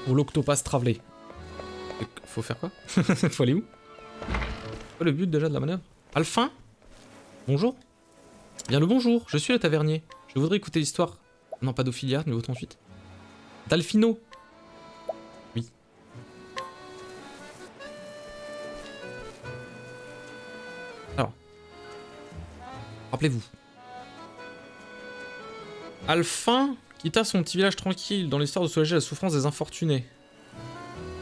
Pour l'Octopass Traveler. Faut faire quoi? Faut aller où? C'est quoi le but déjà de la manœuvre? Alphin? Bonjour. Bien le bonjour, je suis le tavernier. Je voudrais écouter l'histoire. Non, pas d'Ophilia, niveau 38. D'Alfino. Oui. Alors. Rappelez-vous. Alphin quitta son petit village tranquille dans l'histoire de soulager la souffrance des infortunés.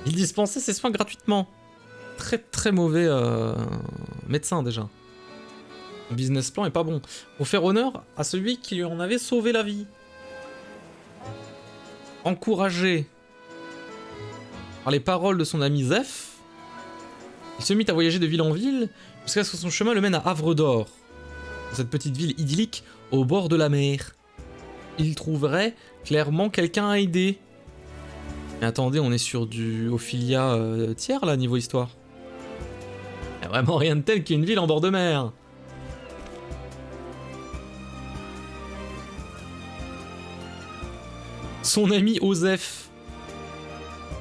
Il dispensait ses soins gratuitement. Très très mauvais médecin déjà. Le business plan est pas bon. Pour faire honneur à celui qui lui en avait sauvé la vie. Encouragé par les paroles de son ami Zeph, il se mit à voyager de ville en ville jusqu'à ce que son chemin le mène à Havre d'Or. Dans cette petite ville idyllique au bord de la mer. Il trouverait clairement quelqu'un à aider. Mais attendez, on est sur du Ophilia tiers là, niveau histoire. Y'a vraiment rien de tel qu'une ville en bord de mer. Son ami Osef.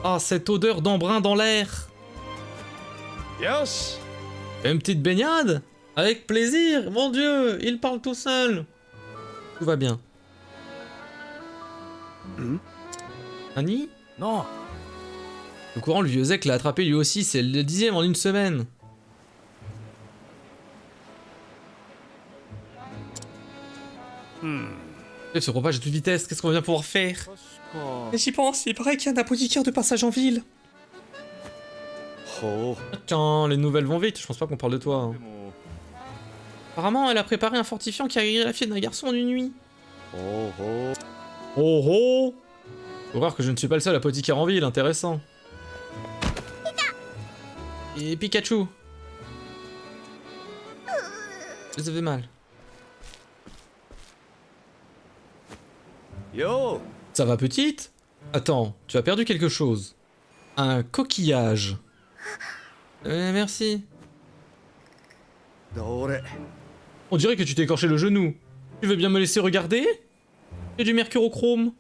Ah, cette odeur d'embrun dans l'air. Yes. Une petite baignade? Avec plaisir, mon Dieu, il parle tout seul. Tout va bien. Annie? Non. Au courant, le vieux Zek l'a attrapé lui aussi, c'est le 10e en une semaine. Ce propage de toute vitesse, qu'est-ce qu'on va bien pouvoir faire? Et j'y pense, il paraît qu'il y a un apothicaire de passage en ville. Oh. Tiens, les nouvelles vont vite, je pense pas qu'on parle de toi. Hein. Apparemment, elle a préparé un fortifiant qui a guéri la fille d'un garçon en une nuit. Oh oh. Oh oh! Faut voir que je ne suis pas le seul apothicaire en ville, intéressant. Et Pikachu. Ça fait mal. Yo. Ça va petite? Attends, tu as perdu quelque chose. Un coquillage. Merci. Dore. On dirait que tu t'es écorché le genou. Tu veux bien me laisser regarder? Et du mercurochrome.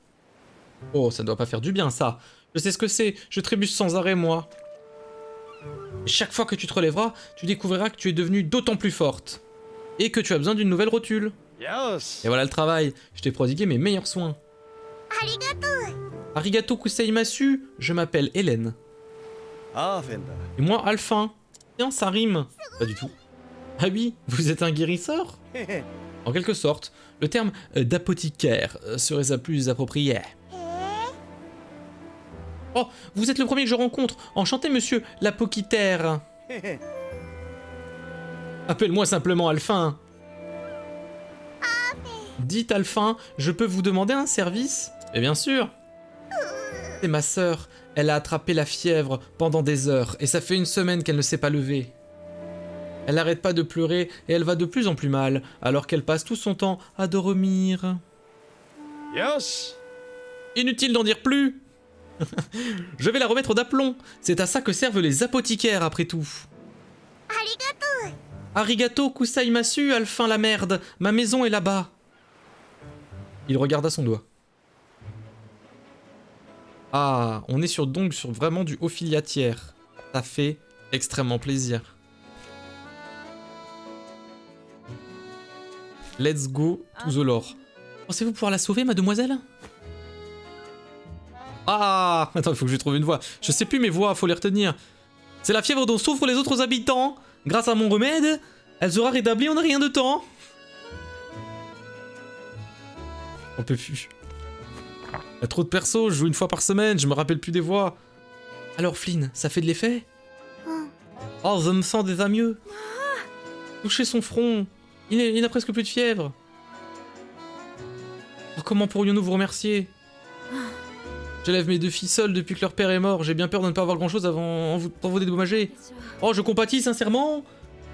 Oh, ça doit pas faire du bien ça. Je sais ce que c'est, je trébuche sans arrêt moi. Et chaque fois que tu te relèveras, tu découvriras que tu es devenue d'autant plus forte. Et que tu as besoin d'une nouvelle rotule. Yes. Et voilà le travail, je t'ai prodigué mes meilleurs soins. Arigato kuseimasu, je m'appelle Hélène. Ah, Fenda. Et moi, Alphin. Tiens, ça rime. Pas du tout. Ah oui, vous êtes un guérisseur? En quelque sorte, le terme d'apothicaire serait ça plus approprié. Oh, vous êtes le premier que je rencontre. Enchanté, monsieur l'apoquitaire. Appelle-moi simplement Alphin. Dites Alphin, je peux vous demander un service? Et bien sûr. C'est ma sœur. Elle a attrapé la fièvre pendant des heures et ça fait une semaine qu'elle ne s'est pas levée. Elle n'arrête pas de pleurer et elle va de plus en plus mal alors qu'elle passe tout son temps à dormir. Yes. Inutile d'en dire plus. Je vais la remettre d'aplomb. C'est à ça que servent les apothicaires après tout. Arigato kusaimasu, Alphin la merde. Ma maison est là-bas. Il regarda son doigt. Ah, on est donc sur vraiment du Ophilia tiers. Ça fait extrêmement plaisir. Let's go to the lore. Pensez-vous pouvoir la sauver, mademoiselle? Ah! Attends, il faut que je trouve une voix. Je sais plus mes voix, faut les retenir. C'est la fièvre dont souffrent les autres habitants. Grâce à mon remède, elle sera rétablie en rien de temps. On peut plus. Il y a trop de persos, je joue une fois par semaine, je me rappelle plus des voix. Alors Flynn, ça fait de l'effet? Oh, je me sens déjà mieux. Touchez son front. Il n'a presque plus de fièvre. Oh, comment pourrions-nous vous remercier? J'élève mes deux filles seules depuis que leur père est mort. J'ai bien peur de ne pas avoir grand-chose pour vous dédommager. Oh, je compatis sincèrement.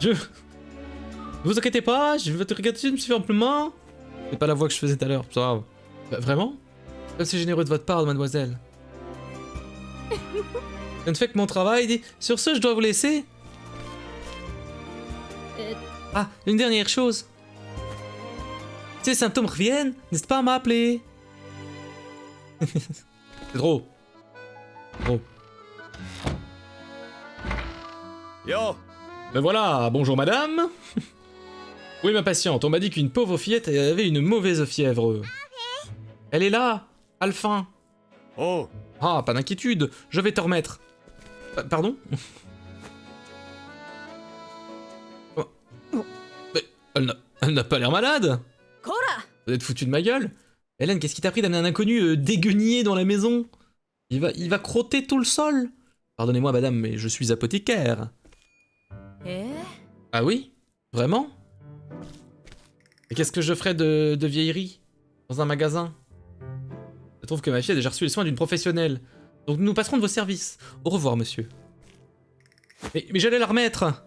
Ne vous inquiétez pas, je vais te regarder simplement. C'est pas la voix que je faisais tout à l'heure, c'est grave. Bah, vraiment? C'est généreux de votre part, mademoiselle. Je ne fais que mon travail. Sur ce, je dois vous laisser. Ah, une dernière chose. Si les symptômes reviennent, n'hésite pas à m'appeler. C'est trop. Oh. Yo. Ben voilà, bonjour madame. Oui ma patiente, on m'a dit qu'une pauvre fillette avait une mauvaise fièvre. Elle est là, Alphin. Oh. Ah, pas d'inquiétude, je vais te remettre. Pardon? Mais elle n'a pas l'air malade. Vous êtes foutu de ma gueule? Hélène, qu'est-ce qui t'a pris d'amener un inconnu déguenillé dans la maison? Il va crotter tout le sol. Pardonnez-moi madame, mais je suis apothicaire. Ah oui? Vraiment? Et qu'est-ce que je ferais de vieillerie dans un magasin? Je trouve que ma fille a déjà reçu les soins d'une professionnelle. Donc nous passerons de vos services. Au revoir, monsieur. Mais j'allais la remettre.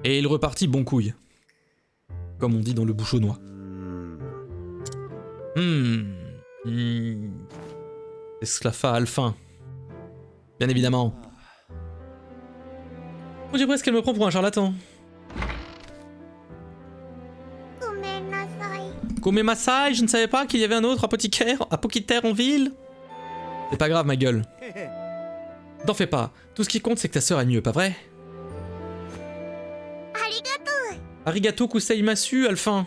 Et il repartit bon couille. Comme on dit dans le bouchonnois. Esclafa Alphin. Bien évidemment. On dirait presque qu'elle me prend pour un charlatan. Come Masai, je ne savais pas qu'il y avait un autre apothicaire en ville. C'est pas grave ma gueule. T'en fais pas, tout ce qui compte c'est que ta sœur est mieux, pas vrai? Arigato kuseimasu, Alphin.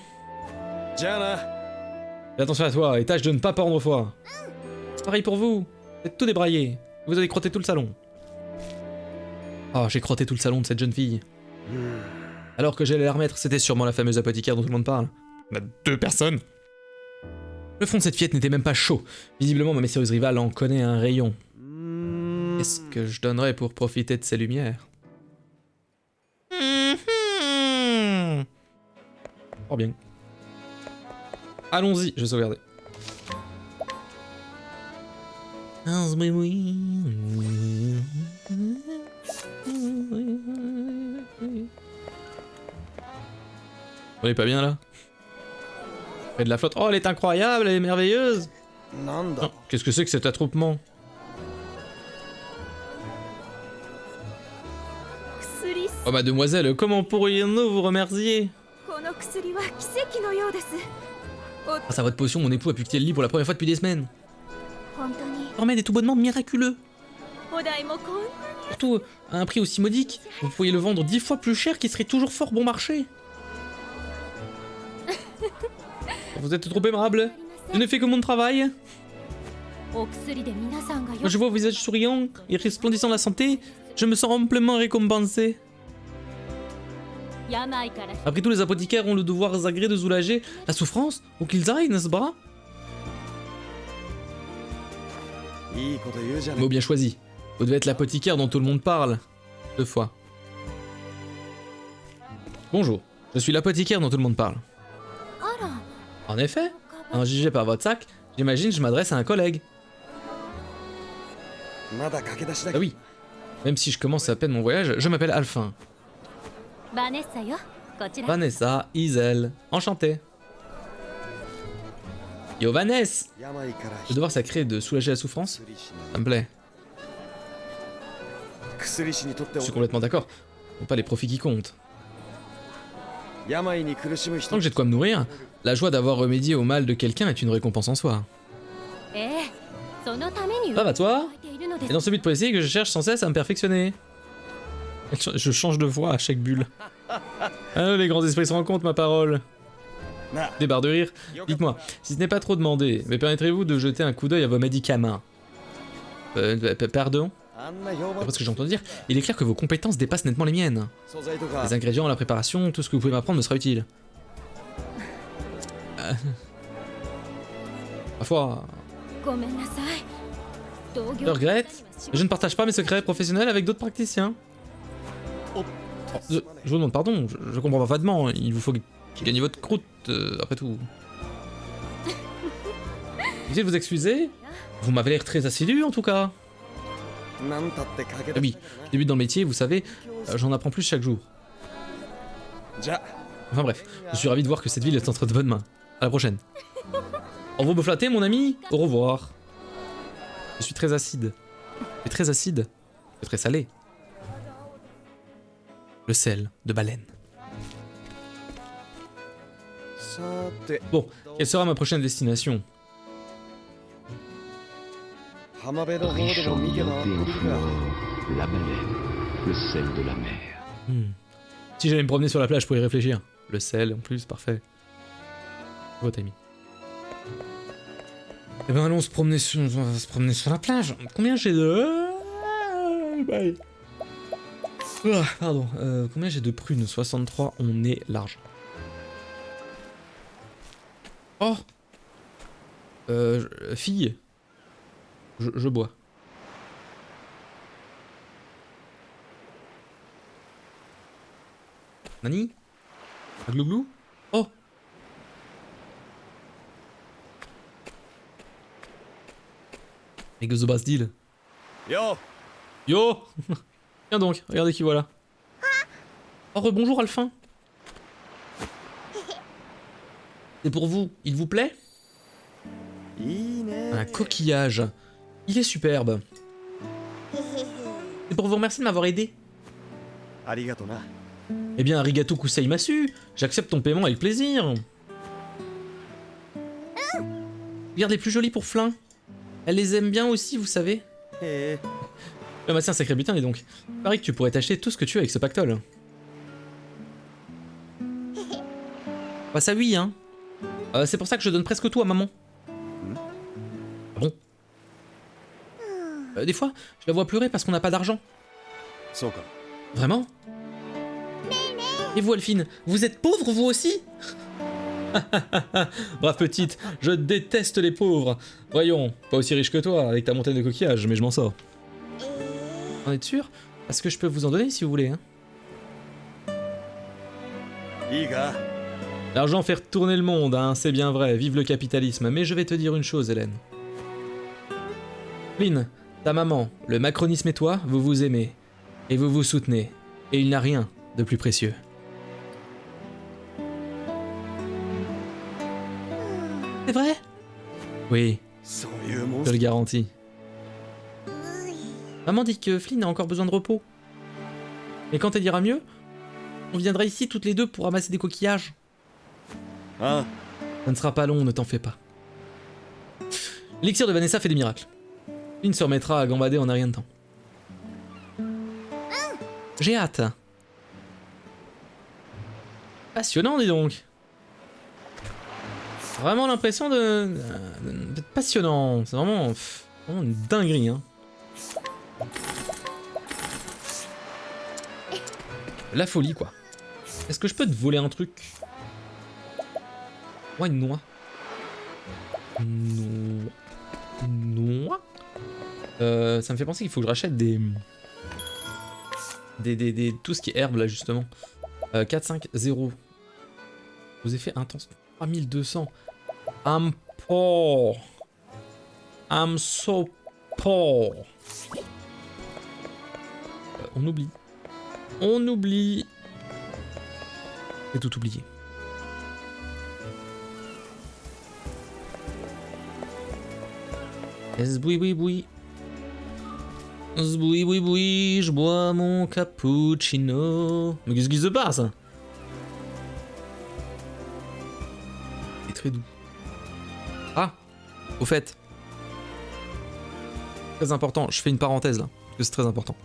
Fais attention à toi et tâche de ne pas perdre foi. Pareil pour vous, vous êtes tout débraillé. Vous avez crotté tout le salon. Oh, j'ai crotté tout le salon de cette jeune fille. Alors que j'allais la remettre, c'était sûrement la fameuse apothicaire dont tout le monde parle. On a 2 personnes. Le front de cette fillette n'était même pas chaud. Visiblement, ma mystérieuse rivale en connaît un rayon. Qu'est-ce que je donnerais pour profiter de ces lumières? Oh bien. Allons-y, je vais sauvegarder. On est pas bien là? Fait de la flotte. Oh, elle est incroyable, elle est merveilleuse. Oh, qu'est-ce que c'est que cet attroupement? Oh mademoiselle, comment pourrions-nous vous remercier? Grâce à votre potion, mon époux a pu quitter le lit pour la première fois depuis des semaines. Le remède est tout bonnement miraculeux. Surtout à un prix aussi modique, vous pourriez le vendre 10 fois plus cher qui serait toujours fort bon marché. Vous êtes trop aimable. Je ne fais que mon travail. Quand je vois vos visages souriants et resplendissants de la santé, je me sens amplement récompensé. Après tout, les apothicaires ont le devoir sacré de soulager la souffrance où qu'ils aillent, n'est-ce pas? Mot bien choisi. Vous devez être l'apothicaire dont tout le monde parle. 2 fois. Bonjour, je suis l'apothicaire dont tout le monde parle. En effet, en jugé par votre sac, j'imagine que je m'adresse à un collègue. Ah oui, même si je commence à peine mon voyage, je m'appelle Alphin. Vanessa, Isel, enchanté. Yo Vanessa! Le devoir sacré de soulager la souffrance? Ça me plaît. Je suis complètement d'accord. Ce sont pas les profits qui comptent. Tant que j'ai de quoi me nourrir, la joie d'avoir remédié au mal de quelqu'un est une récompense en soi. Ça va toi? Et dans ce but précis que je cherche sans cesse à me perfectionner. Je change de voix à chaque bulle. Ah, les grands esprits se rencontrent, ma parole. Des barres de rire. Dites-moi, si ce n'est pas trop demandé, mais permettrez-vous de jeter un coup d'œil à vos médicaments? Pardon? D'après ce que j'entends dire, il est clair que vos compétences dépassent nettement les miennes. Les ingrédients, la préparation, tout ce que vous pouvez m'apprendre me sera utile. Ma foi... Je regrette, mais je ne partage pas mes secrets professionnels avec d'autres praticiens. Je vous demande pardon, je comprends parfaitement, il vous faut gagner votre croûte, après tout. Essayez de vous excuser, vous m'avez l'air très assidu en tout cas. Ah oui, je débute dans le métier, vous savez, j'en apprends plus chaque jour. Enfin bref, je suis ravi de voir que cette ville est entre de bonnes mains. À la prochaine. Au revoir me flatter mon ami, au revoir. Je suis très acide. Mais très acide. Et très salé. Le sel de baleine. Bon, quelle sera ma prochaine destination? Riche en beauté en fleurs, la baleine, le sel de la mer. Si j'allais me promener sur la plage pour y réfléchir. Le sel, en plus, parfait. Beau timing. Eh ben allons on va se promener sur la plage. Combien j'ai de... Bye. Pardon. Combien j'ai de prunes? 63, on est large. Oh, fille. Je bois. Nani? Glouglou? Oh! Avec The Bastille. Yo! Yo! Viens donc, regardez qui voilà. Oh, rebonjour Alphin. C'est pour vous, il vous plaît? Un coquillage. Il est superbe. C'est pour vous remercier de m'avoir aidé. Eh bien, arigato kusaimasu. J'accepte ton paiement avec plaisir. Regarde les plus jolies pour Flin. Elle les aime bien aussi, vous savez. Ah bah c'est un sacré butin, dis donc. Pareil que tu pourrais t'acheter tout ce que tu veux avec ce pactole. Bah ça oui, hein. C'est pour ça que je donne presque tout à maman. Ah bon? Des fois, je la vois pleurer parce qu'on n'a pas d'argent. Vraiment? Et vous, Elphine, vous êtes pauvre, vous aussi? Brave petite, je déteste les pauvres. Voyons, pas aussi riche que toi, avec ta montagne de coquillages, mais je m'en sors. En êtes sûr? Parce que je peux vous en donner si vous voulez, hein. L'argent fait retourner le monde, hein, c'est bien vrai, vive le capitalisme. Mais je vais te dire une chose, Hélène. Lynn, ta maman, le macronisme et toi, vous vous aimez. Et vous vous soutenez. Et il n'y a rien de plus précieux. C'est vrai? Oui, je le garantis. Maman dit que Flynn a encore besoin de repos. Et quand elle ira mieux, on viendra ici toutes les deux pour ramasser des coquillages. Ça ne sera pas long, ne t'en fais pas. L'élixir de Vanessa fait des miracles. Flynn se remettra à gambader en un rien de temps. J'ai hâte. Passionnant, dis donc. Vraiment l'impression d'être passionnant. C'est vraiment une dinguerie, hein. La folie, quoi. Est-ce que je peux te voler un truc? Ouais, une noix. Noix. Ça me fait penser qu'il faut que je rachète tout ce qui est herbe, là, justement. 4, 5, 0. Aux effets intenses. 3200. I'm poor. I'm so poor. On oublie. On oublie. J'ai tout oublié. Zboui boui boui. Zboui boui boui, je bois mon cappuccino. Mais qu'est-ce qui se passe? C'est très doux. Ah, au fait. Très important, je fais une parenthèse là, parce que c'est très important.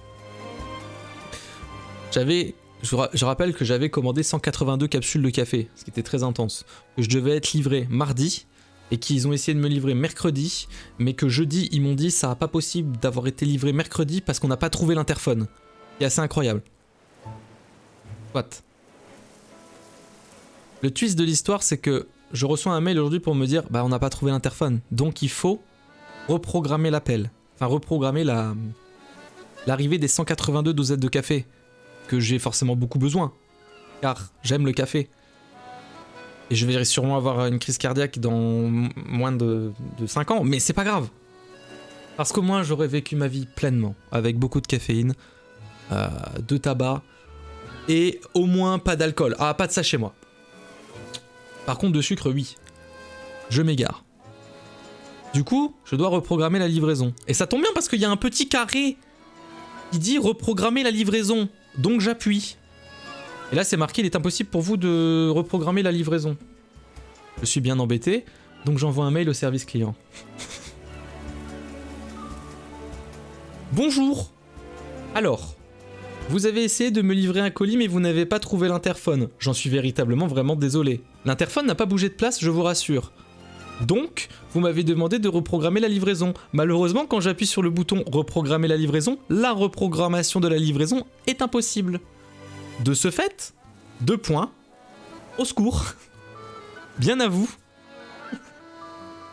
Je rappelle que j'avais commandé 182 capsules de café, ce qui était très intense. Que je devais être livré mardi, et qu'ils ont essayé de me livrer mercredi, mais que jeudi, ils m'ont dit ça n'est pas possible d'avoir été livré mercredi parce qu'on n'a pas trouvé l'interphone. C'est assez incroyable. What? Le twist de l'histoire, c'est que je reçois un mail aujourd'hui pour me dire bah on n'a pas trouvé l'interphone, donc il faut reprogrammer l'appel. Enfin, reprogrammer l'arrivée des 182 dosettes de café, que j'ai forcément beaucoup besoin, car j'aime le café. Et je vais sûrement avoir une crise cardiaque dans moins de 5 ans, mais c'est pas grave. Parce qu'au moins j'aurais vécu ma vie pleinement, avec beaucoup de caféine, de tabac, et au moins pas d'alcool. Ah, pas de ça chez moi. Par contre de sucre, oui. Je m'égare. Du coup, je dois reprogrammer la livraison. Et ça tombe bien parce qu'il y a un petit carré qui dit reprogrammer la livraison. Donc j'appuie. Et là c'est marqué, il est impossible pour vous de reprogrammer la livraison. Je suis bien embêté, donc j'envoie un mail au service client. Bonjour. Alors, vous avez essayé de me livrer un colis mais vous n'avez pas trouvé l'interphone. J'en suis véritablement vraiment désolé. L'interphone n'a pas bougé de place, je vous rassure. Donc, vous m'avez demandé de reprogrammer la livraison. Malheureusement, quand j'appuie sur le bouton reprogrammer la livraison, la reprogrammation de la livraison est impossible. De ce fait, 2 points. Au secours. Bien à vous.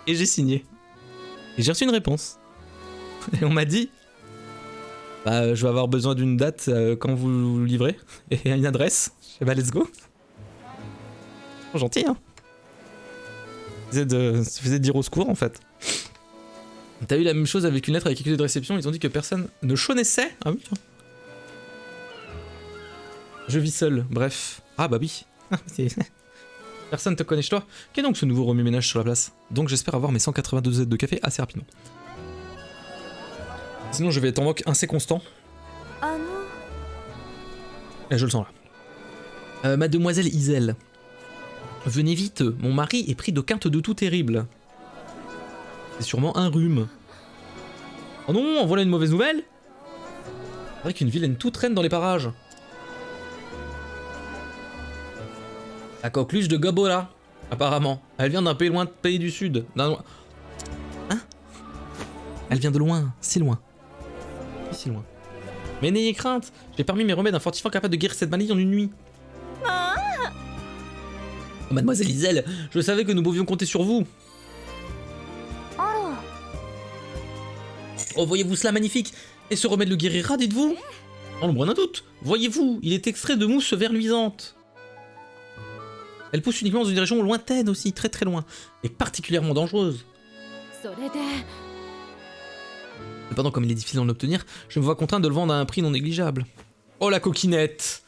Et j'ai signé. Et j'ai reçu une réponse. Et on m'a dit... Bah, je vais avoir besoin d'une date quand vous livrez. Et une adresse. Je sais, bah, let's go. Gentil, hein. Ça faisait dire au secours, en fait. T'as eu la même chose avec une lettre avec accusé de réception. Ils ont dit que personne ne connaissait. Ah oui, tiens. Je vis seul, bref. Ah bah oui. Personne te connaît chez toi. Qu'est donc ce nouveau remue-ménage sur la place? Donc j'espère avoir mes 182 Z de café assez rapidement. Sinon je vais être en manque assez constant. Et je le sens là. Mademoiselle Iselle. Venez vite, mon mari est pris de quinte de tout terrible. C'est sûrement un rhume. Oh non, en voilà une mauvaise nouvelle. C'est vrai qu'une vilaine toute traîne dans les parages. La coqueluche de Gabola, apparemment. Elle vient d'un pays loin, pays du sud. Hein? Elle vient de loin, si loin. Si loin. Mais n'ayez crainte, j'ai parmi mes remèdes un fortifiant capable de guérir cette maladie en une nuit. Oh, Mademoiselle Iselle, je savais que nous pouvions compter sur vous. Oh, voyez-vous cela magnifique? Et ce remède le guérira, dites-vous? Sans l'ombre d'un doute. Voyez-vous, il est extrait de mousse verluisante. Elle pousse uniquement dans une région lointaine aussi, très très loin, et particulièrement dangereuse. Cependant, comme il est difficile d'en obtenir, je me vois contraint de le vendre à un prix non négligeable. Oh la coquinette!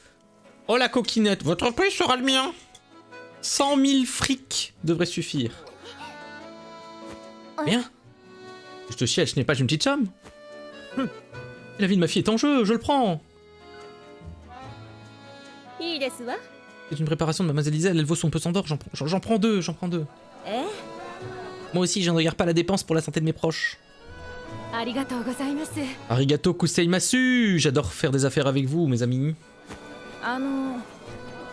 Oh la coquinette! Votre prix sera le mien! 100 000 frics devrait suffire. Bien. Je te chiale, je n'ai pas une petite somme. La vie de ma fille est en jeu, je le prends. C'est une préparation de Mademoiselle Iselle, elle vaut son pesant d'or, j'en prends deux, Moi aussi, je ne regarde pas la dépense pour la santé de mes proches. Arigato kuseimasu! J'adore faire des affaires avec vous, mes amis.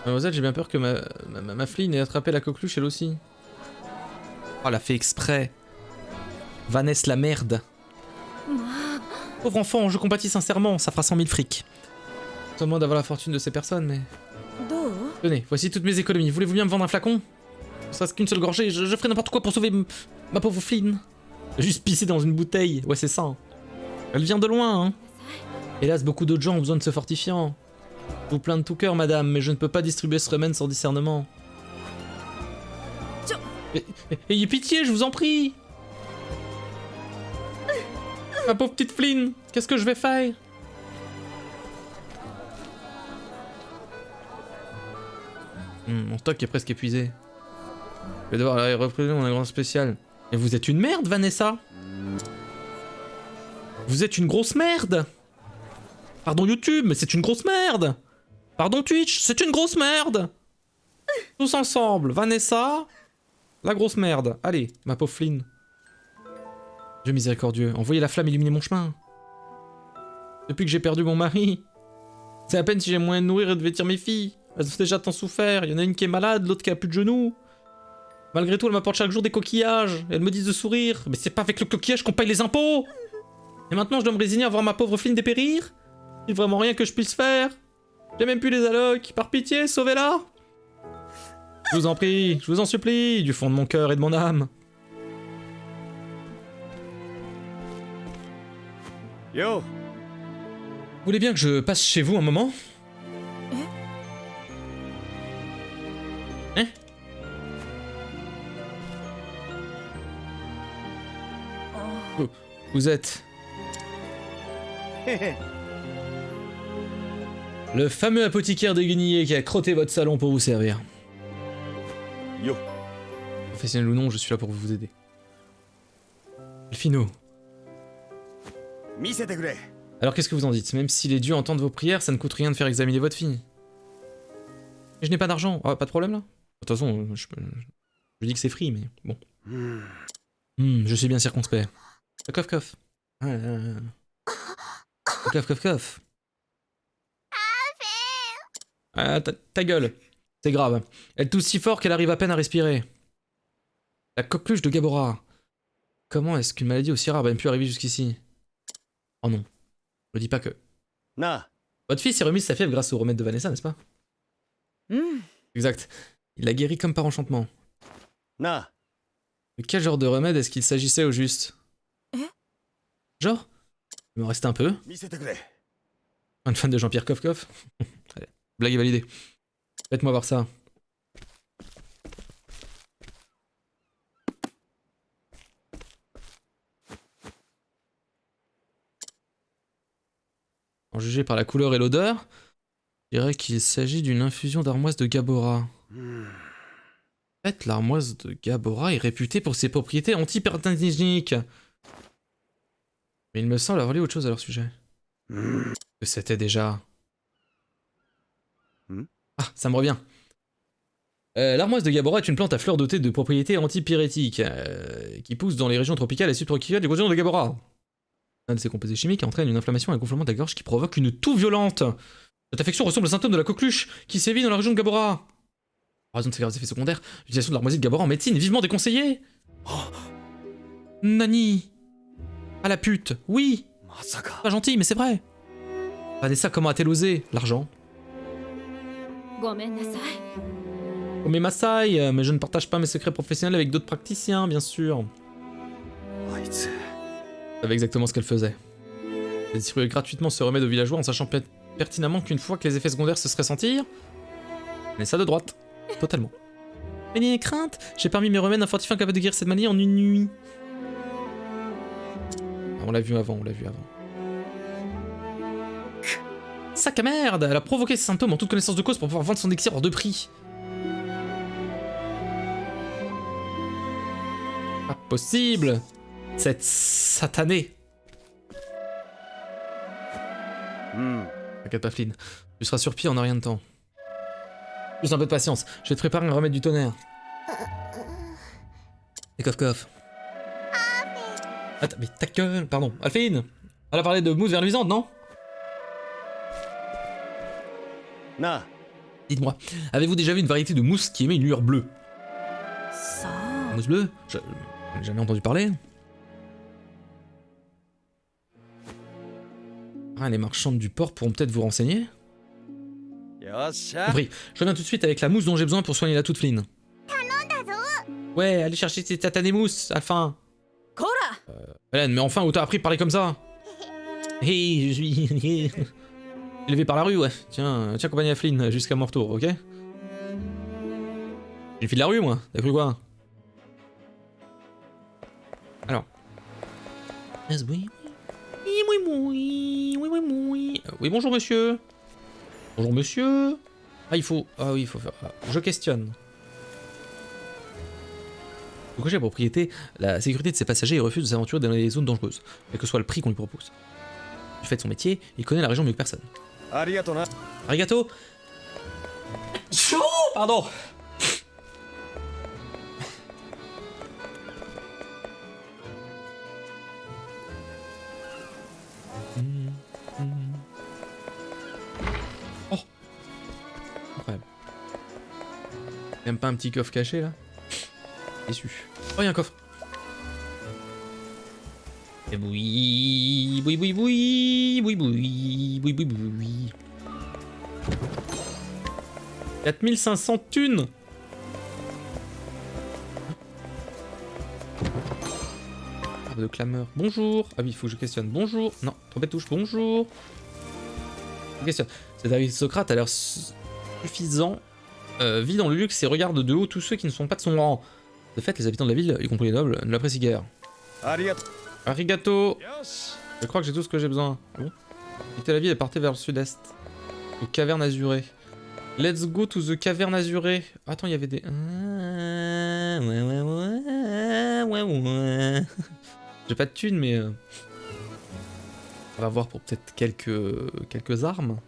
Mademoiselle, j'ai bien peur que ma fille ait attrapé la coqueluche elle aussi. Oh, elle a fait exprès. Vanessa la merde. Pauvre enfant, je compatis sincèrement, ça fera 100 000 frics. Seulement d'avoir la fortune de ces personnes, mais... Tenez, voici toutes mes économies. Voulez-vous bien me vendre un flacon? Ça reste qu'une seule gorgée, je ferai n'importe quoi pour sauver ma pauvre Flynn. Juste pisser dans une bouteille, ouais c'est ça. Hein. Elle vient de loin, hein. Hélas, beaucoup d'autres gens ont besoin de ce fortifiant. Je vous plains de tout cœur, madame, mais je ne peux pas distribuer ce remède sans discernement. Ayez pitié, je vous en prie. Ma pauvre petite Flynn, qu'est-ce que je vais faire? Mon stock est presque épuisé. Je vais devoir aller représenter mon grand spécial. Et vous êtes une merde, Vanessa. Vous êtes une grosse merde. Pardon YouTube, mais c'est une grosse merde. Pardon Twitch, c'est une grosse merde. Tous ensemble, Vanessa, la grosse merde. Allez, ma pauvre Flynn. Dieu miséricordieux, envoyez la flamme illuminer mon chemin. Depuis que j'ai perdu mon mari, c'est à peine si j'ai moyen de nourrir et de vêtir mes filles. Elles ont déjà tant souffert, il y en a une qui est malade, l'autre qui a plus de genoux. Malgré tout, elle m'apporte chaque jour des coquillages, et elles me disent de sourire. Mais c'est pas avec le coquillage qu'on paye les impôts. Et maintenant je dois me résigner à voir ma pauvre Flynn dépérir. Il n'y a vraiment rien que je puisse faire. J'ai même plus les allocs, par pitié, sauvez-la. Je vous en prie, je vous en supplie, du fond de mon cœur et de mon âme. Yo. Vous voulez bien que je passe chez vous un moment? Hein? Vous êtes... le fameux apothicaire déguenillé qui a crotté votre salon pour vous servir. Yo. Professionnel ou non, je suis là pour vous aider. Elfino. Alors qu'est-ce que vous en dites? Même si les dieux entendent vos prières, ça ne coûte rien de faire examiner votre fille. Et je n'ai pas d'argent. Ah, pas de problème là? De toute façon, je peux... Je dis que c'est free, mais bon. Je suis bien circonspect. Coff, coff. Coff, coff, coff. Ah, ta gueule. C'est grave. Elle tousse si fort qu'elle arrive à peine à respirer. La coqueluche de Gabora. Comment est-ce qu'une maladie aussi rare a même pu arriver jusqu'ici? Oh non. Ne dis pas que... Na. Votre fils s'est remis de sa fièvre grâce au remède de Vanessa, n'est-ce pas? Exact. Il l'a guéri comme par enchantement. Na. De quel genre de remède est-ce qu'il s'agissait au juste? Genre? Il m'en reste un peu. Un fan de Jean-Pierre Coff. Allez, blague est validée. Faites-moi voir ça. En jugé par la couleur et l'odeur, je dirais qu'il s'agit d'une infusion d'armoise de Gabora. En fait, l'armoise de Gabora est réputée pour ses propriétés antihypertensiques. Mais il me semble avoir lu autre chose à leur sujet. Que c'était déjà... Ah, ça me revient. L'armoise de Gabora est une plante à fleurs dotée de propriétés antipyrétiques, qui pousse dans les régions tropicales et subtropicales du continent de Gabora. Un de ces composés chimiques entraîne une inflammation et un gonflement de la gorge qui provoque une toux violente. Cette affection ressemble aux symptômes de la coqueluche qui sévit dans la région de Gabora. En raison de ses graves effets secondaires, l'utilisation de l'armoisie de Gabora en médecine est vivement déconseillée. Nani. À la pute, oui. Pas gentil, mais c'est vrai. Vanessa, comment a-t-elle osé? L'argent. Mais Masai, mais je ne partage pas mes secrets professionnels avec d'autres praticiens, bien sûr. Elle savait exactement ce qu'elle faisait. Elle distribuait gratuitement ce remède aux villageois en sachant pertinemment qu'une fois que les effets secondaires se seraient sentir, mais ça de droite, totalement. Mais n'ayez crainte, j'ai parmi mes remèdes un fortifiant capable de guérir cette maladie en une nuit. On l'a vu avant, Sac à merde, elle a provoqué ces symptômes en toute connaissance de cause pour pouvoir vendre son élixir hors de prix. Pas possible. Cette satanée. T'inquiète pas, Flynn. Tu seras sur pied en un rien de temps. Juste un peu de patience. Je vais te préparer un remède du tonnerre. Et coff. Attends, mais ta gueule, pardon. Alphine, elle a parlé de mousse verluisante, non? Na. Dites-moi, avez-vous déjà vu une variété de mousse qui émet une lueur bleue? Mousse bleue? J'en ai jamais entendu parler. Ah, les marchandes du port pourront peut-être vous renseigner. Compris. Je reviens tout de suite avec la mousse dont j'ai besoin pour soigner la toute Flynn. Ouais, allez chercher ces tatanées mousses, enfin. Hélène, mais enfin, où t'as appris à parler comme ça? Hé, je suis... élevé par la rue, ouais. Tiens, compagnie à Flynn, jusqu'à mon retour, ok? J'ai une fille de la rue, moi. T'as cru quoi? Alors. Oui, bonjour, monsieur. Bonjour, monsieur. Ah, il faut... Ah oui, il faut faire... Je questionne. Le cocher a propriété la sécurité de ses passagers et refuse de s'aventurer dans les zones dangereuses, quel que soit le prix qu'on lui propose. Du fait de son métier, il connaît la région mieux que personne. Arigato. Chaud. Pardon. Oh. Incroyable. Même pas un petit coffre caché là? Déçu. Oh, y'a un coffre. Et oui. 4500 thunes. Arbre de clameur. Bonjour. Ah oui, il faut que je questionne. Bonjour. Non, trompette touche. Bonjour. Je questionne. Cet aristocrate a l'air suffisant. Vit dans le luxe et regarde de haut tous ceux qui ne sont pas de son rang. De fait, les habitants de la ville, y compris les nobles, ne l'apprécient guère. Arigato. Je crois que j'ai tout ce que j'ai besoin. Bon. Quittez la ville et partez vers le sud-est. Aux cavernes azurées. Let's go to the caverne azurée. Attends, il y avait des... Ouais. J'ai pas de thunes, mais... On va voir pour peut-être quelques armes.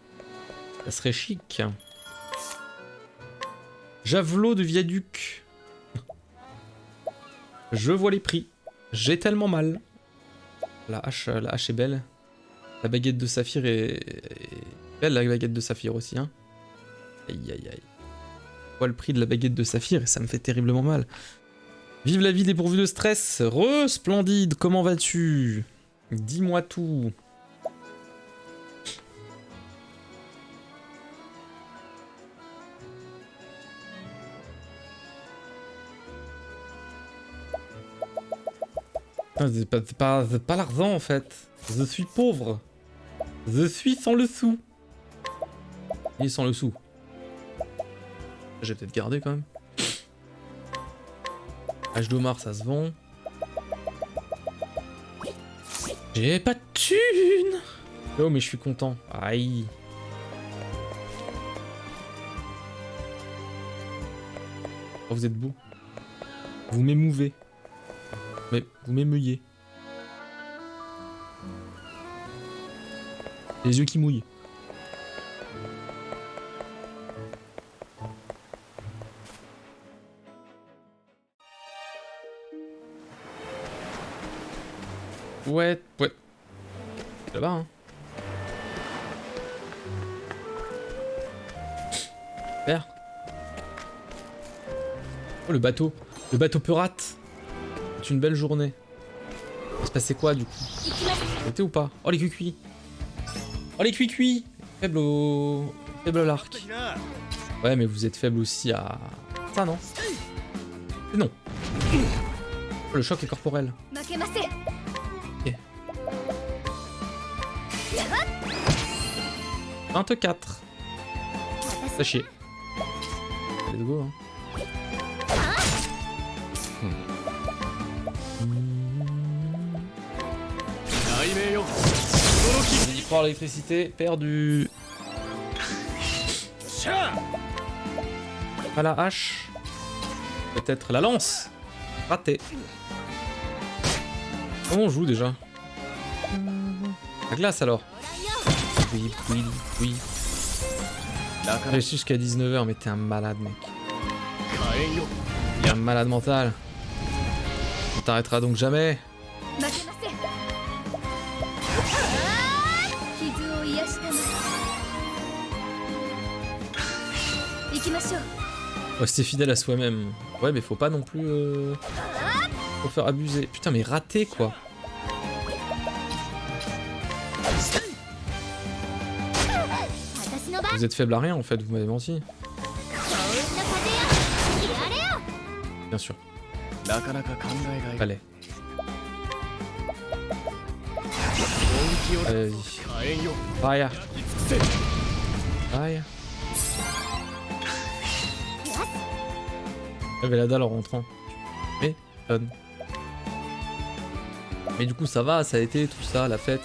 Ça serait chic. Javelot de viaduc. Je vois les prix. J'ai tellement mal. La hache est belle. La baguette de saphir est belle, la baguette de saphir aussi. Hein. Aïe aïe aïe. Je vois le prix de la baguette de saphir et ça me fait terriblement mal. Vive la vie dépourvue de stress. Splendide, comment vas-tu? Dis-moi tout. C'est pas l'argent en fait. Je suis pauvre. Je suis sans le sou. Il est sans le sou. J'ai peut-être gardé quand même. H d'Omar, ça se vend. J'ai pas de thunes. Oh mais je suis content. Aïe. Oh, vous êtes beau. Vous m'émouvez. Mais vous m'émeuillez. Les yeux qui mouillent. Ouais. Là-bas, hein. Super. Oh, le bateau. Le bateau pirate. C'est une belle journée. Il va se passer quoi, du coup? C'était ou pas? Oh, les cuicuis. Oh, les cuicuis. Faible au... Faible à l'arc. Ouais, mais vous êtes faible aussi à... Ça, non? Non. Oh, le choc est corporel. Ok. 24. Ça chier. Let's go, hein. Victoire à l'électricité, perdu. À la hache. Peut-être la lance. Raté. Comment on joue déjà? La glace alors. Oui. J'ai réussi jusqu'à 19h, mais t'es un malade, mec. T'es un malade mental. On t'arrêtera donc jamais. Rester fidèle à soi-même. Ouais, mais faut pas non plus... Faut faire abuser. Putain, mais raté, quoi. Vous êtes faible à rien, en fait, vous m'avez menti. Bien sûr. Allez. Allez. Bye. Bye. J'avais la dalle en rentrant. Mais, mais du coup, ça va, ça a été tout ça, la fête.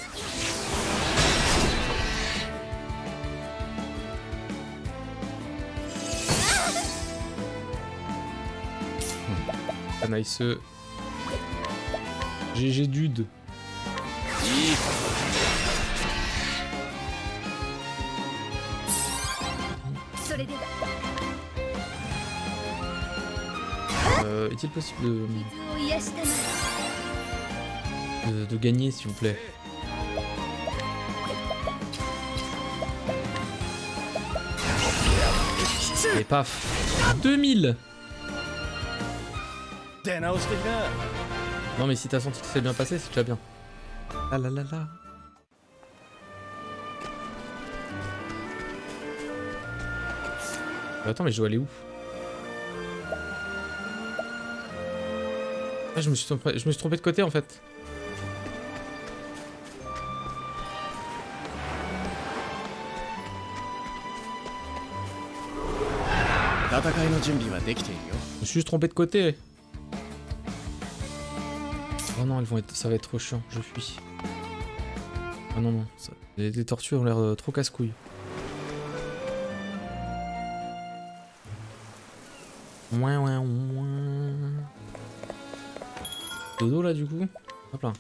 Nice. GG dude. Est-il possible de gagner, s'il vous plaît? Et paf, 2000. Non mais si t'as senti que c'est bien passé, c'est déjà bien. Ah là là là. Attends, mais je dois aller où? Ah, je me suis trompé de côté en fait. Je me suis juste trompé de côté. Oh non, ça va être trop chiant, je fuis. Ah non, les tortues ont l'air trop casse-couilles. Ouin. Dodo là du coup. Hop là.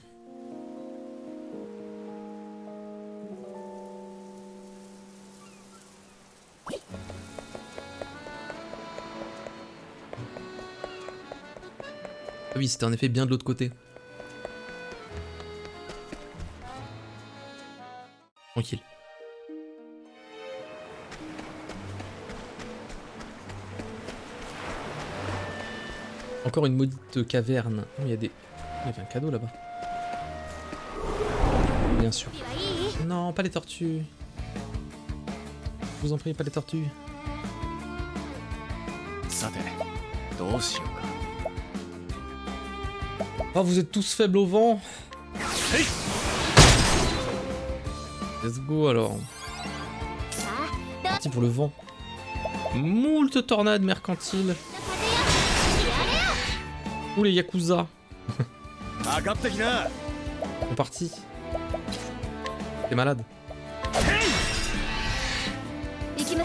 oui, c'était en effet bien de l'autre côté. Tranquille. Encore une maudite caverne. Oh, il y a des... Il y avait un cadeau là-bas. Bien sûr. Non, pas les tortues. Je vous en prie, pas les tortues. Oh, vous êtes tous faibles au vent. Let's go alors. Parti pour le vent. Moult tornades mercantiles. Ouh les Yakuza. On est parti. T'es malade.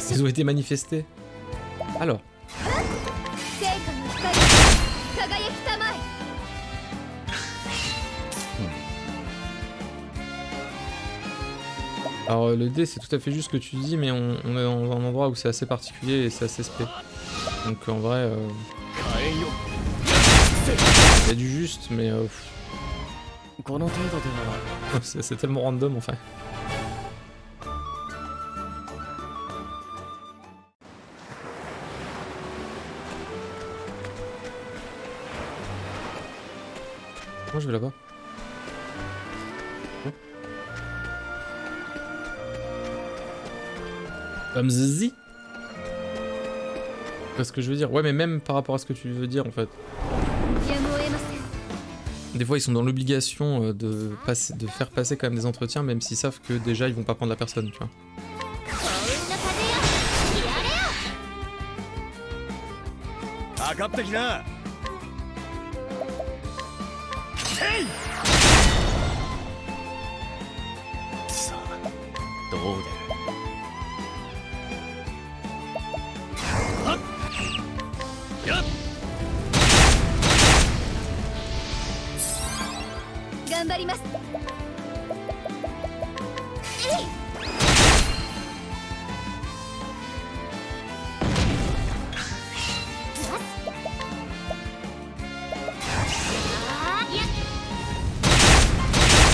Ils ont été manifestés. Alors. Alors le dé c'est tout à fait juste ce que tu dis mais on est dans un endroit où c'est assez particulier et c'est assez spé. Donc en vrai il y a du juste mais c'est tellement random enfin. Moi je vais là-bas. Comme Zizi. C'est ce que je veux dire. Ouais, mais même par rapport à ce que tu veux dire en fait. Des fois, ils sont dans l'obligation de faire passer quand même des entretiens, même s'ils savent que déjà ils vont pas prendre la personne, tu vois.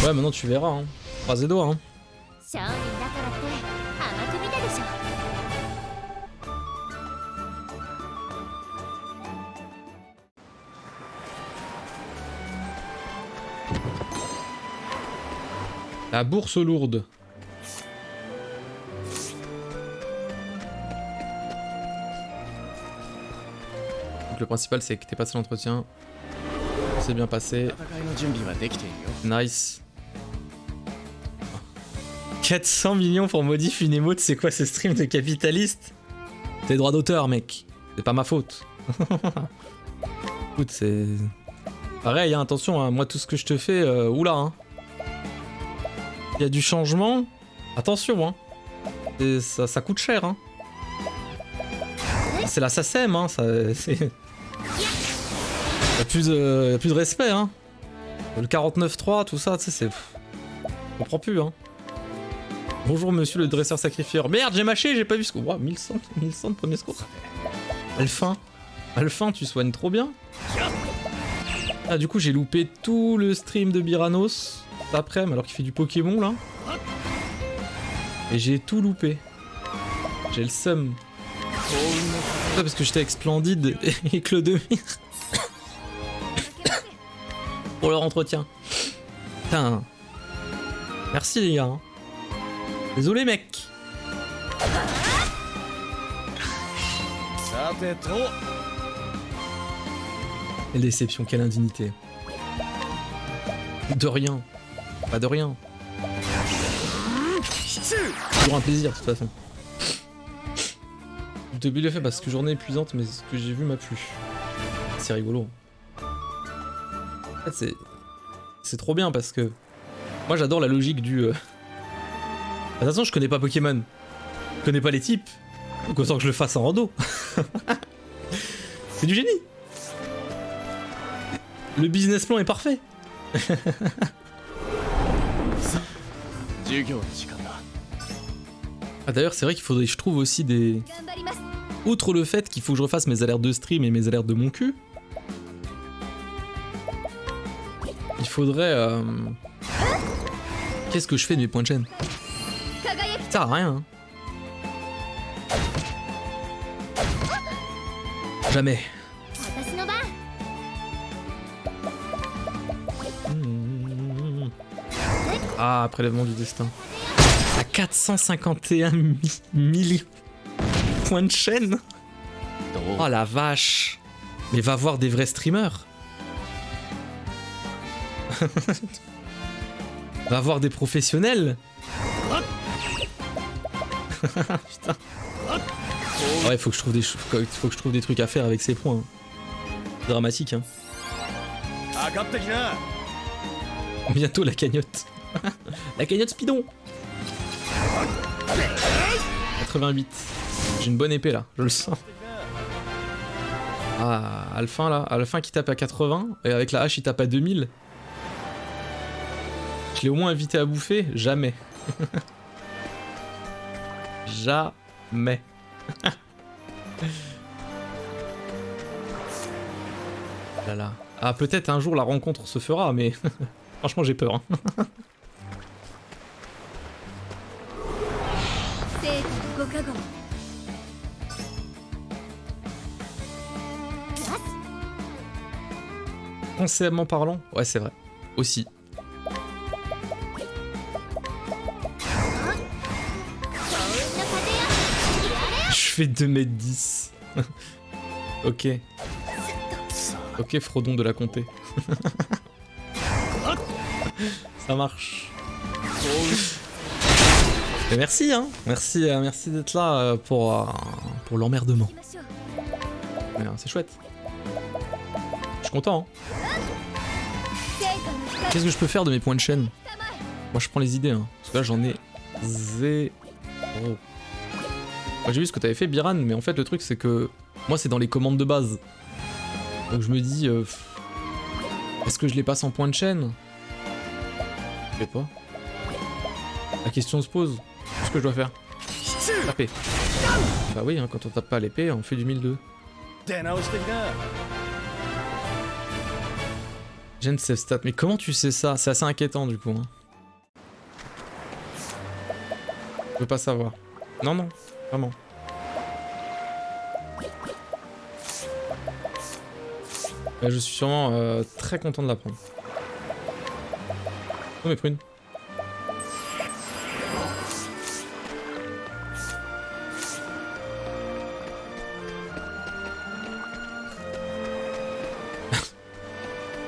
Ouais, maintenant tu verras, hein. Croise les doigts, hein. La bourse lourde. Donc le principal c'est que t'es passé l'entretien. C'est bien passé. Nice. 400 millions pour modifier une émote, c'est quoi ce stream de capitaliste? C'est droit d'auteur mec. C'est pas ma faute. Écoute c'est... Pareil hein, attention hein, moi tout ce que je te fais, oula hein. Il y a du changement, attention hein. Ça coûte cher hein. C'est la SACEM hein, c'est... Y'a plus de respect hein. Le 49.3, tout ça, tu sais c'est... On comprend plus hein. Bonjour monsieur le dresseur sacrifieur. Merde j'ai mâché, j'ai pas vu ce qu'on... Wow, 1100 de premier score. Alphin, tu soignes trop bien. Ah du coup j'ai loupé tout le stream de Byranos d'après-midi alors qu'il fait du Pokémon là. Et j'ai tout loupé. J'ai le seum. Ça parce que j'étais avec Splendide et Clodomir. Pour leur entretien. Putain. Merci les gars. Hein. Désolé mec. Quelle déception, quelle indignité. De rien. Pas de rien. Toujours un plaisir de toute façon. Je te le fait parce que journée épuisante mais ce que j'ai vu m'a plu. C'est rigolo. En fait c'est trop bien parce que moi j'adore la logique du... Attention je connais pas Pokémon. Je connais pas les types. Donc autant que je le fasse en rando. C'est du génie. Le business plan est parfait. Ah d'ailleurs c'est vrai qu'il faudrait que je trouve aussi des... Outre le fait qu'il faut que je refasse mes alertes de stream et mes alertes de mon cul, Il faudrait... Qu'est-ce que je fais de mes points de chaîne? Ça sert à rien. Hein. Jamais. Ah, prélèvement du destin. À 451 millions points de chaîne. Oh la vache. Mais va voir des vrais streamers. Va voir des professionnels. Putain. Ouais, faut que je trouve des trucs à faire avec ces points. Dramatique, hein. Bientôt la cagnotte. La cagnotte Speedon. 88. J'ai une bonne épée là, je le sens. Ah, Alphin là, Alphin qui tape à 80 et avec la hache il tape à 2000. Je l'ai au moins invité à bouffer? Jamais. Jamais. Là là. Ah, peut-être un jour la rencontre se fera, mais franchement j'ai peur. Hein. Conseillement parlant, ouais c'est vrai. Aussi. Je fais 2m10. Ok. Ok, Frodon de la comté. Ça marche. Et merci, hein. Merci d'être là pour l'emmerdement. C'est chouette. Je suis content, hein. Qu'est-ce que je peux faire de mes points de chaîne? Moi, je prends les idées, hein. Parce que là, j'en ai 0. Moi, j'ai vu ce que t'avais fait, Biran, mais en fait, le truc, c'est que moi, c'est dans les commandes de base. Donc, je me dis, est-ce que je les passe en points de chaîne? Je sais pas. La question se pose. Qu'est-ce que je dois faire? Taper. Bah oui, hein, quand on tape pas à l'épée, on fait du 1002. J'aime ces stats, mais comment tu sais ça? C'est assez inquiétant du coup. Hein. Je veux pas savoir. Non, non, vraiment. Je suis sûrement très content de l'apprendre. Oh mes prunes.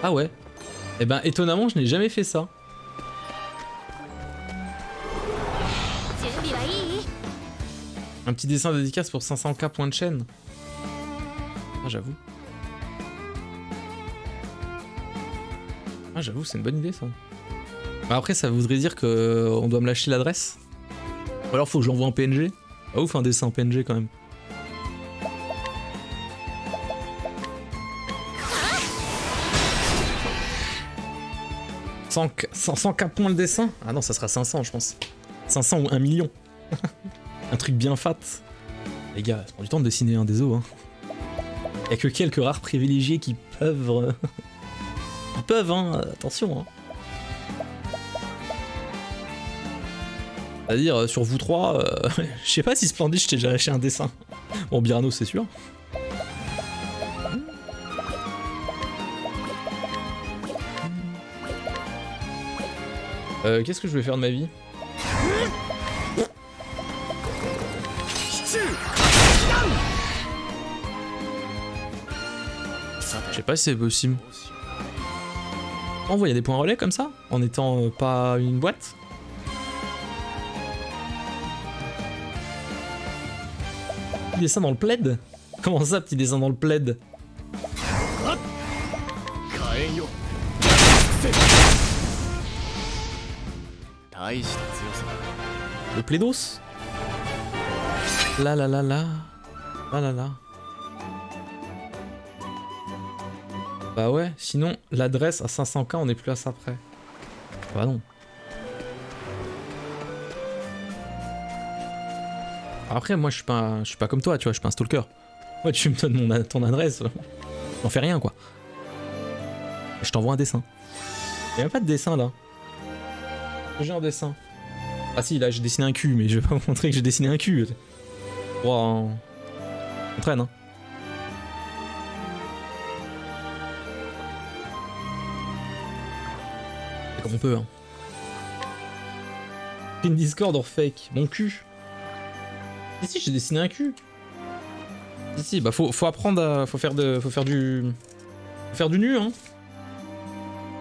Ah ouais. Eh ben étonnamment je n'ai jamais fait ça. Un petit dessin dédicace pour 500k points de chaîne. Ah j'avoue. Ah j'avoue c'est une bonne idée ça. Bah, après ça voudrait dire que on doit me lâcher l'adresse. Ou alors faut que j'envoie un PNG. Ah ouf un dessin en PNG quand même. « 100k points le dessin ?» Ah non, ça sera 500 je pense. 500 ou 1 million. Un truc bien fat. Les gars, ça prend du temps de dessiner un des os. Hein. Y'a que quelques rares privilégiés qui peuvent... Ils peuvent, hein, attention. Hein. C'est-à-dire, sur vous trois, je sais pas si Splendid, je t'ai déjà lâché un dessin. Bon, Birano, c'est sûr. Qu'est-ce que je vais faire de ma vie? Je sais pas si c'est possible. Envoyer des points relais comme ça, en étant pas une boîte. Petit dessin dans le plaid? Comment ça, petit dessin dans le plaid? Le plaidos? Là là là là. Là là là. Bah ouais, sinon l'adresse à 500k on est plus à ça près. Bah non. Après moi je suis pas comme toi, tu vois, je suis pas un stalker. Ouais tu me donnes ton adresse, j'en fais rien quoi. Je t'envoie un dessin. Il y a pas de dessin là. J'ai un dessin. Ah si, là j'ai dessiné un cul, mais je vais pas vous montrer que j'ai dessiné un cul. Wow. On traîne, hein. C'est comme on peut, hein. Une Discord or fake. Mon cul. Si, j'ai dessiné un cul. Si, bah faut apprendre à... Faut faire du nu, hein.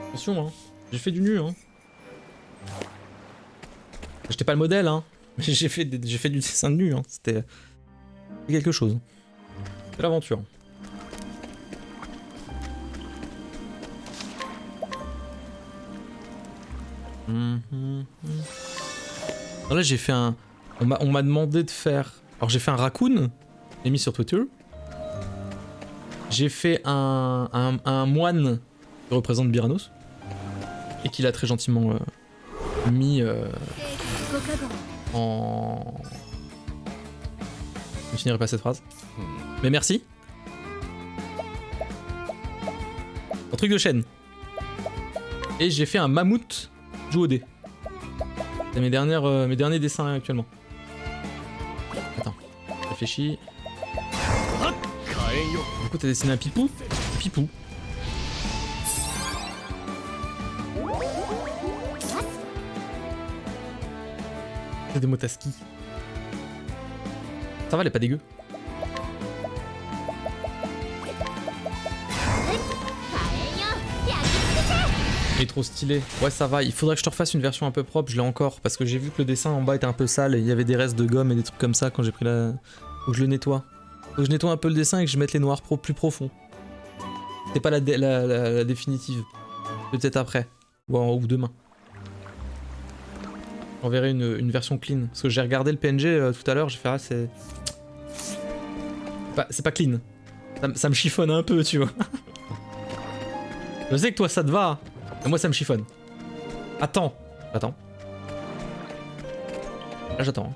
Attention, hein. J'ai fait du nu, hein. J'étais pas le modèle, hein. Mais j'ai fait du dessin de nu, hein. C'était quelque chose. C'est l'aventure. Là, j'ai fait un... On m'a demandé de faire... Alors, j'ai fait un raccoon. J'ai mis sur Twitter. J'ai fait un moine qui représente Byranos. Et qu'il a très gentiment mis en... Je ne finirai pas cette phrase. Mais merci. Un truc de chaîne. Et j'ai fait un mammouth joue au dé. C'est mes derniers dessins actuellement. Attends, je réfléchis. Du coup, t'as dessiné un pipou. Pipou. C'est des motaski. Ça va, elle est pas dégueu. Il est trop stylé. Ouais, ça va. Il faudrait que je te refasse une version un peu propre. Je l'ai encore parce que j'ai vu que le dessin en bas était un peu sale et il y avait des restes de gomme et des trucs comme ça quand j'ai pris la... Faut que je le nettoie. Faut que je nettoie un peu le dessin et que je mette les noirs plus profonds. C'est pas la définitive. Peut-être après. Ou demain. J'enverrai une version clean. Parce que j'ai regardé le PNG tout à l'heure. J'ai fait c'est pas clean. Ça me chiffonne un peu, tu vois. Je sais que toi ça te va. Mais moi ça me chiffonne. Attends. Là j'attends.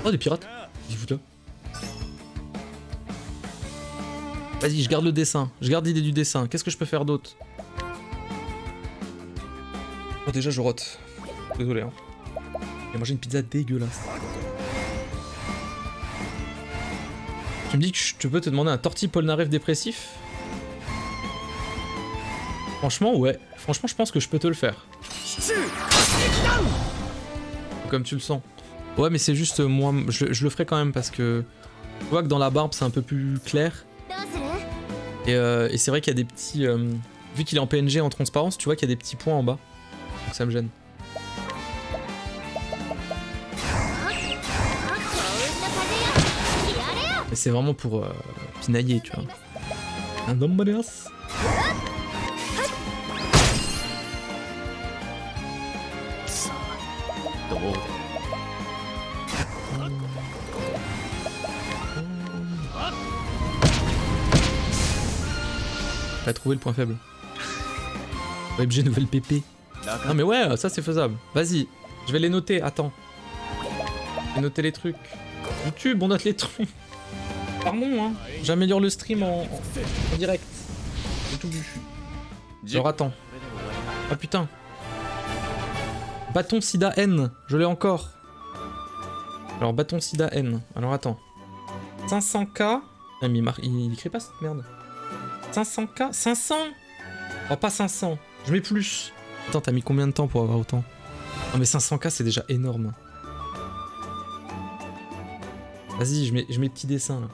Oh des pirates. Ils foutent là. Vas-y, je garde le dessin. Je garde l'idée du dessin. Qu'est-ce que je peux faire d'autre? Oh déjà je rote. Désolé hein. J'ai mangé une pizza dégueulasse. Tu me dis que tu peux te demander un tortille polnareff dépressif? Franchement, ouais. Franchement, je pense que je peux te le faire. Comme tu le sens. Ouais, mais c'est juste, moi, je le ferai quand même parce que... Tu vois que dans la barbe, c'est un peu plus clair. Et c'est vrai qu'il y a des petits... vu qu'il est en PNG en transparence, tu vois qu'il y a des petits points en bas. Donc ça me gêne. Mais c'est vraiment pour pinailler, tu vois. Un homme modeste. J'ai trouvé le point faible. OMG nouvelle PP. Non mais ouais, ça c'est faisable. Vas-y, je vais les noter, attends. Je vais noter les trucs. YouTube, on note les trucs. Pardon, hein. J'améliore le stream en direct. J'ai tout vu. Alors attends. Ah putain. Bâton Sida N, je l'ai encore. Alors bâton Sida N. Alors attends. 500k. Ah mais il écrit pas cette merde. 500k 500. Oh pas 500. Je mets plus. Attends, t'as mis combien de temps pour avoir autant? Non mais 500k c'est déjà énorme. Vas-y, je mets petits dessins là.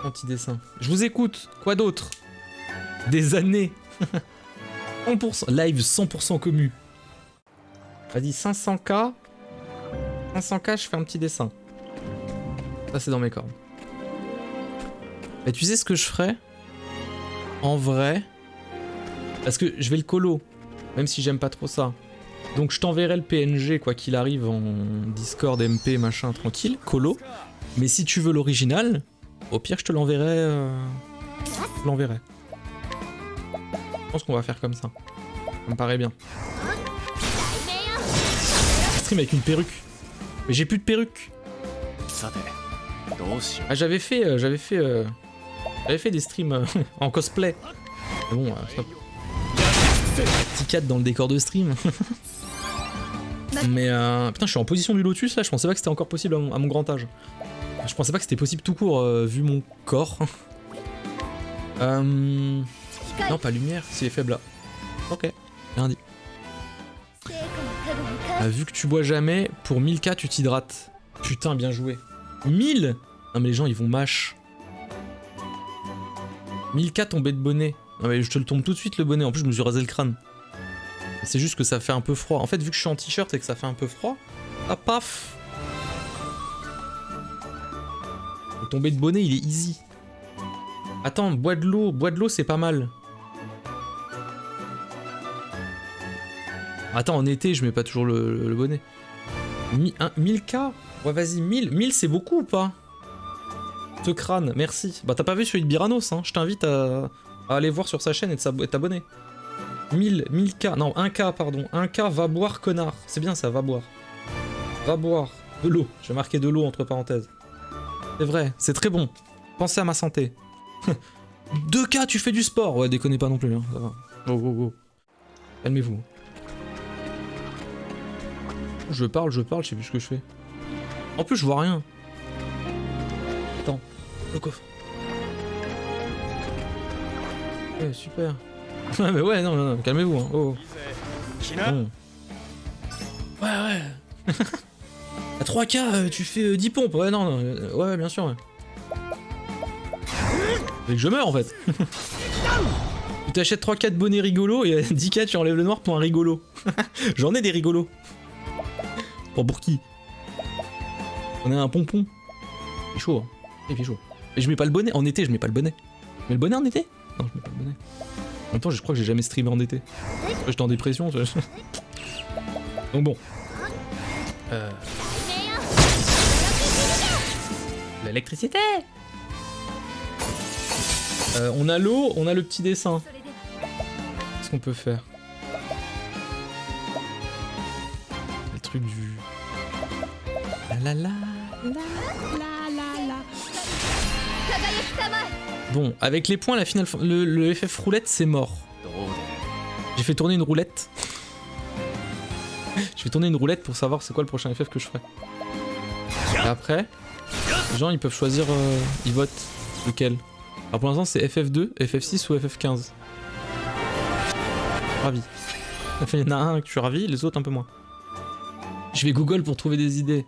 Un petit dessin. Je vous écoute. Quoi d'autre? Des années. 100%. Live 100% commu. Vas-y, 500k. 500k, je fais un petit dessin. Ça, c'est dans mes cordes. Mais tu sais ce que je ferais? En vrai. Parce que je vais le colo. Même si j'aime pas trop ça. Donc je t'enverrai le PNG, quoi qu'il arrive, en Discord, MP, machin, tranquille. Colo. Mais si tu veux l'original, au pire, je te l'enverrai. Je l'enverrai. Je pense qu'on va faire comme ça. Ça me paraît bien. Stream avec une perruque. Mais j'ai plus de perruque. Ah, j'avais fait des streams en cosplay. Mais bon, stop. Petit 4 dans le décor de stream. Mais putain, je suis en position du lotus là, je pensais pas que c'était encore possible à mon grand âge. Je pensais pas que c'était possible tout court vu mon corps. Non, pas lumière, c'est faible là. Ok, rien dit. Vu que tu bois jamais, pour 1000K tu t'hydrates. Putain, bien joué. 1000 ? Non mais les gens ils vont mâche. 1000K tombé de bonnet. Non mais je te le tombe tout de suite le bonnet, en plus je me suis rasé le crâne. C'est juste que ça fait un peu froid. En fait vu que je suis en t-shirt et que ça fait un peu froid, ah paf. Le tombé de bonnet il est easy. Attends, bois de l'eau c'est pas mal. Attends, en été je mets pas toujours le bonnet. 1000K? Ouais vas-y, 1000 c'est beaucoup ou pas? Ce crâne, merci. Bah t'as pas vu celui de Byranos, hein. Je t'invite à aller voir sur sa chaîne et de t'abonner. 1000K, non 1K pardon. 1K va boire connard. C'est bien ça, va boire. Va boire. De l'eau. Je vais marquer de l'eau entre parenthèses. C'est vrai, c'est très bon. Pensez à ma santé. 2K, tu fais du sport. Ouais, déconnez pas non plus. Hein. Ça va. Go, go, go. Calmez-vous. Je parle, je sais plus ce que je fais. En plus, je vois rien. Attends, le coffre. Ouais, super. Ouais, mais ouais, non, calmez-vous. Hein. Oh. Bon. Ouais. À 3K, tu fais 10 pompes. Ouais, non, ouais, bien sûr. Ouais. Et que je meurs en fait. Tu t'achètes 3K de bonnets rigolos et à 10K tu enlèves le noir pour un rigolo. J'en ai des rigolos. Pour qui? On a un pompon. Il fait chaud. Hein. Il fait chaud. Et je mets pas le bonnet. En été, je mets pas le bonnet. Je mets le bonnet en été? Non, je mets pas le bonnet. En même temps, je crois que j'ai jamais streamé en été. J'étais en dépression. Donc bon. L'électricité. On a l'eau, on a le petit dessin. Qu'est-ce qu'on peut faire? Le truc du... Bon, avec les points, la finale, le FF roulette, c'est mort. J'ai fait tourner une roulette. Je vais tourner une roulette pour savoir c'est quoi le prochain FF que je ferai. Et après, les gens ils peuvent choisir, ils votent lequel. Alors pour l'instant c'est FF2, FF6 ou FF15. Ravi. Il y en a un que je suis ravi, les autres un peu moins. Je vais Google pour trouver des idées.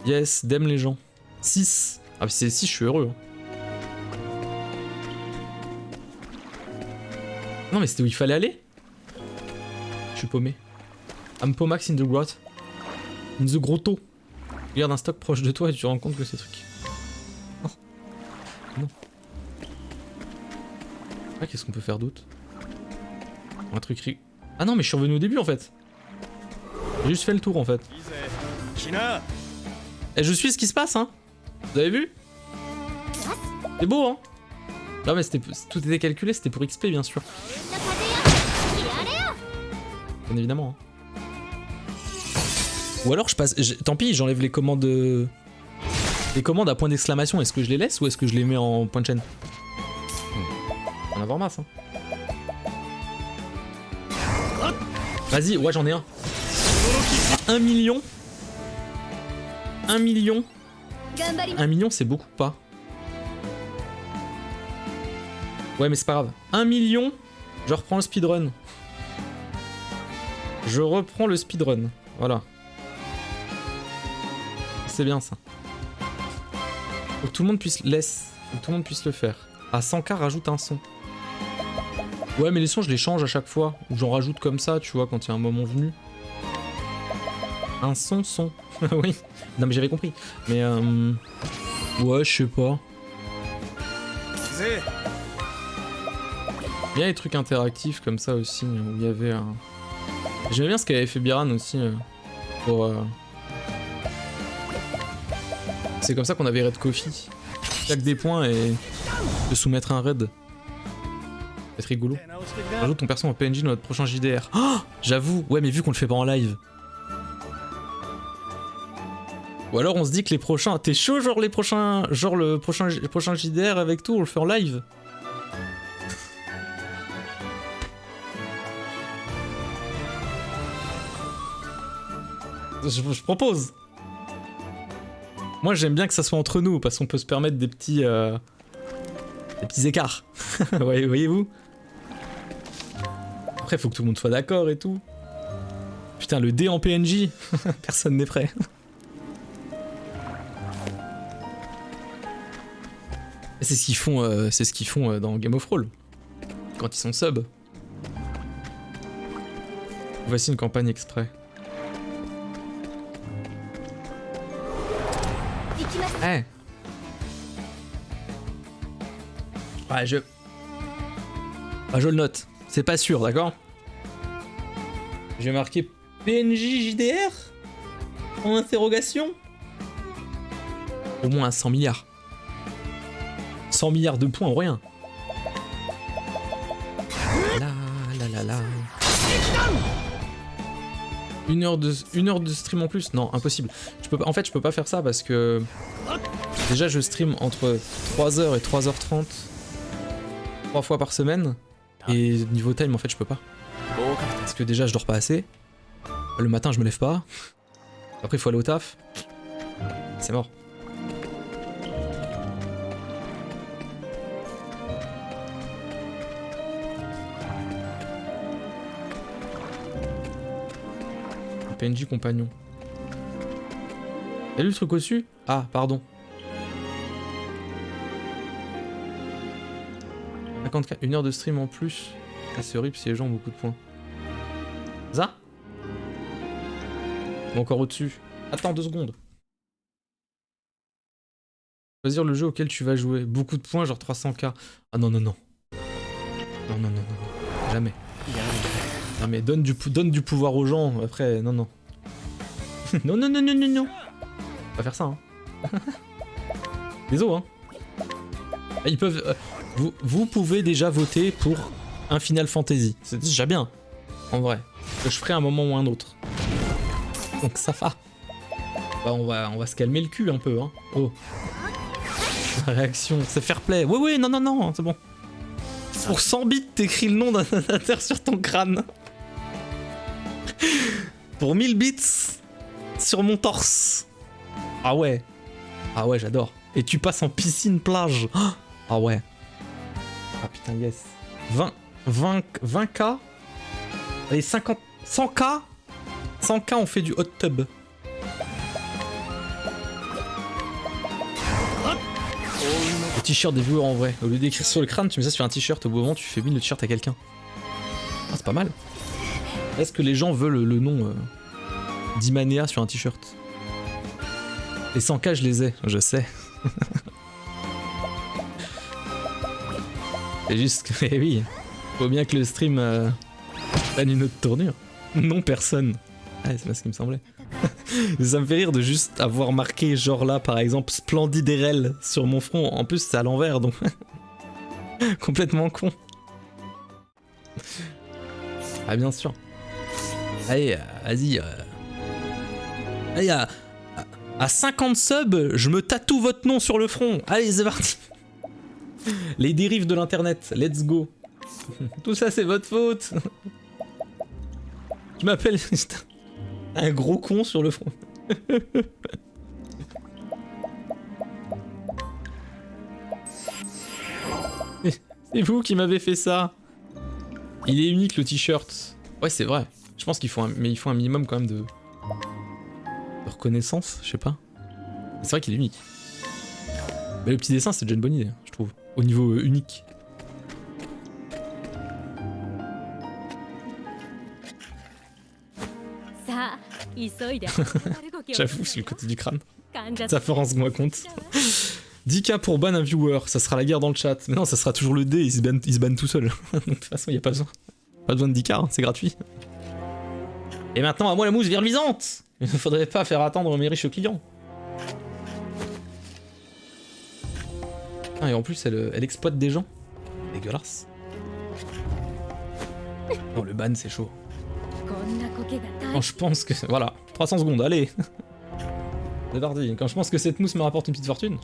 Yes, d'aime les gens. 6. Ah mais c'est 6, je suis heureux. Hein. Non mais c'était où il fallait aller? Je suis paumé. Ampomax in the grot. In the grotto. Regarde un stock proche de toi et tu te rends compte que c'est truc. Non. Non. Ah, qu'est-ce qu'on peut faire d'autre? Un truc... Ah non mais je suis revenu au début en fait. J'ai juste fait le tour en fait. Et je suis ce qui se passe hein. Vous avez vu? C'est beau hein. Non mais tout était calculé, c'était pour XP bien sûr. Bien évidemment. Hein. Ou alors je passe... Tant pis, j'enlève les commandes... Les commandes à point d'exclamation, est-ce que je les laisse ou est-ce que je les mets en point de chaîne? On va avoir masse hein. Vas-y, ouais j'en ai un. 1 million. 1 million. 1 million c'est beaucoup pas. Ouais mais c'est pas grave. 1 million, je reprends le speedrun. Je reprends le speedrun. Voilà. C'est bien ça. Faut que tout le monde puisse le faire. À 100K rajoute un son. Ouais mais les sons je les change à chaque fois. Ou j'en rajoute comme ça tu vois quand il y a un moment venu. Un son. Oui. Non mais j'avais compris. Mais ouais je sais pas. Il y a des trucs interactifs comme ça aussi où il y avait un... J'aimais bien ce qu'avait fait Biran aussi pour... C'est comme ça qu'on avait raid Kofi. Chaque des points et de soumettre un raid. C'est rigolo. Rajoute ton perso en PNJ dans notre prochain JDR. Oh, j'avoue, ouais mais vu qu'on le fait pas en live. Ou alors on se dit que les prochains... T'es chaud genre les prochains... Genre le prochain JDR avec tout, on le fait en live. Je propose. Moi j'aime bien que ça soit entre nous, parce qu'on peut se permettre des petits écarts. Voyez-vous? Après faut que tout le monde soit d'accord et tout. Putain, le dé en PNJ. Personne n'est prêt. C'est ce qu'ils font dans Game of Thrones. Quand ils sont sub. Voici une campagne exprès. Ouais. Ouais, je le note. C'est pas sûr, d'accord? Je vais marquer PNJ JDR en interrogation. Au moins 100 milliards. 100 milliards de points ou rien. La. Une heure de stream en plus? Non, impossible. En fait, je peux pas faire ça parce que... Déjà, je stream entre 3h et 3h30. 3 fois par semaine. Et niveau time, en fait, je peux pas. Parce que déjà, je dors pas assez. Le matin, je me lève pas. Après, il faut aller au taf. C'est mort. PNJ compagnon. T'as lu le truc au-dessus? Ah, pardon. 54, une heure de stream en plus. Ah, c'est horrible si les gens ont beaucoup de points. Ça? Ou encore au-dessus. Attends 2 secondes. Choisir le jeu auquel tu vas jouer. Beaucoup de points, genre 300k. Ah non. Non. Jamais. Jamais. Donne du pouvoir aux gens. Après, non. non. On va faire ça, hein. Désolé, hein. Ils peuvent... vous pouvez déjà voter pour un Final Fantasy. C'est déjà bien, en vrai. Que je ferai un moment ou un autre. Donc ça va. Bah, on va se calmer le cul un peu, hein. Oh. Réaction, c'est fair play. Oui, non, c'est bon. Pour 100 bits, t'écris le nom d'un donateur sur ton crâne. Pour 1000 bits, sur mon torse. Ah ouais, j'adore. Et tu passes en piscine plage. Ah ouais. Ah putain, yes. 20k. Allez, 50... 100k. 100k, on fait du hot tub. Le t-shirt des viewers en vrai. Au lieu d'écrire sur le crâne, tu mets ça sur un t-shirt. Au bout moment, tu fais win le t-shirt à quelqu'un. Ah, c'est pas mal. Est-ce que les gens veulent le nom d'Imanea sur un t-shirt? Les 100k, je les ai, je sais. C'est juste que, eh oui, faut bien que le stream prenne une autre tournure. Non, personne. Ah, c'est pas ce qui me semblait. Ça me fait rire de juste avoir marqué, genre là, par exemple, Splendide RL sur mon front. En plus, c'est à l'envers, donc... Complètement con. Ah, bien sûr. Allez, vas-y. Allez, à 50 subs, je me tatoue votre nom sur le front. Allez, c'est parti. Les dérives de l'internet, let's go. Tout ça, c'est votre faute. Je m'appelle un gros con sur le front. C'est vous qui m'avez fait ça. Il est unique le t-shirt. Ouais, c'est vrai. Je pense qu'il faut mais il faut un minimum quand même de reconnaissance, je sais pas. C'est vrai qu'il est unique. Mais le petit dessin, c'est déjà une bonne idée, je trouve. Au niveau unique. J'avoue, c'est le côté du crâne. Ça fait rendre-moi compte. 10k pour ban un viewer, ça sera la guerre dans le chat. Mais non, ça sera toujours le dé, il se banne tout seul. Donc, de toute façon, il n'y a pas besoin. Pas besoin de 10k, hein, c'est gratuit. Et maintenant, à moi la mousse virluisante. Il ne faudrait pas faire attendre mes riches clients. Ah, et en plus, elle exploite des gens. Dégueulasse. Oh, le ban, c'est chaud. Quand je pense que... Voilà, 300 secondes, allez. C'est parti. Quand je pense que cette mousse me rapporte une petite fortune.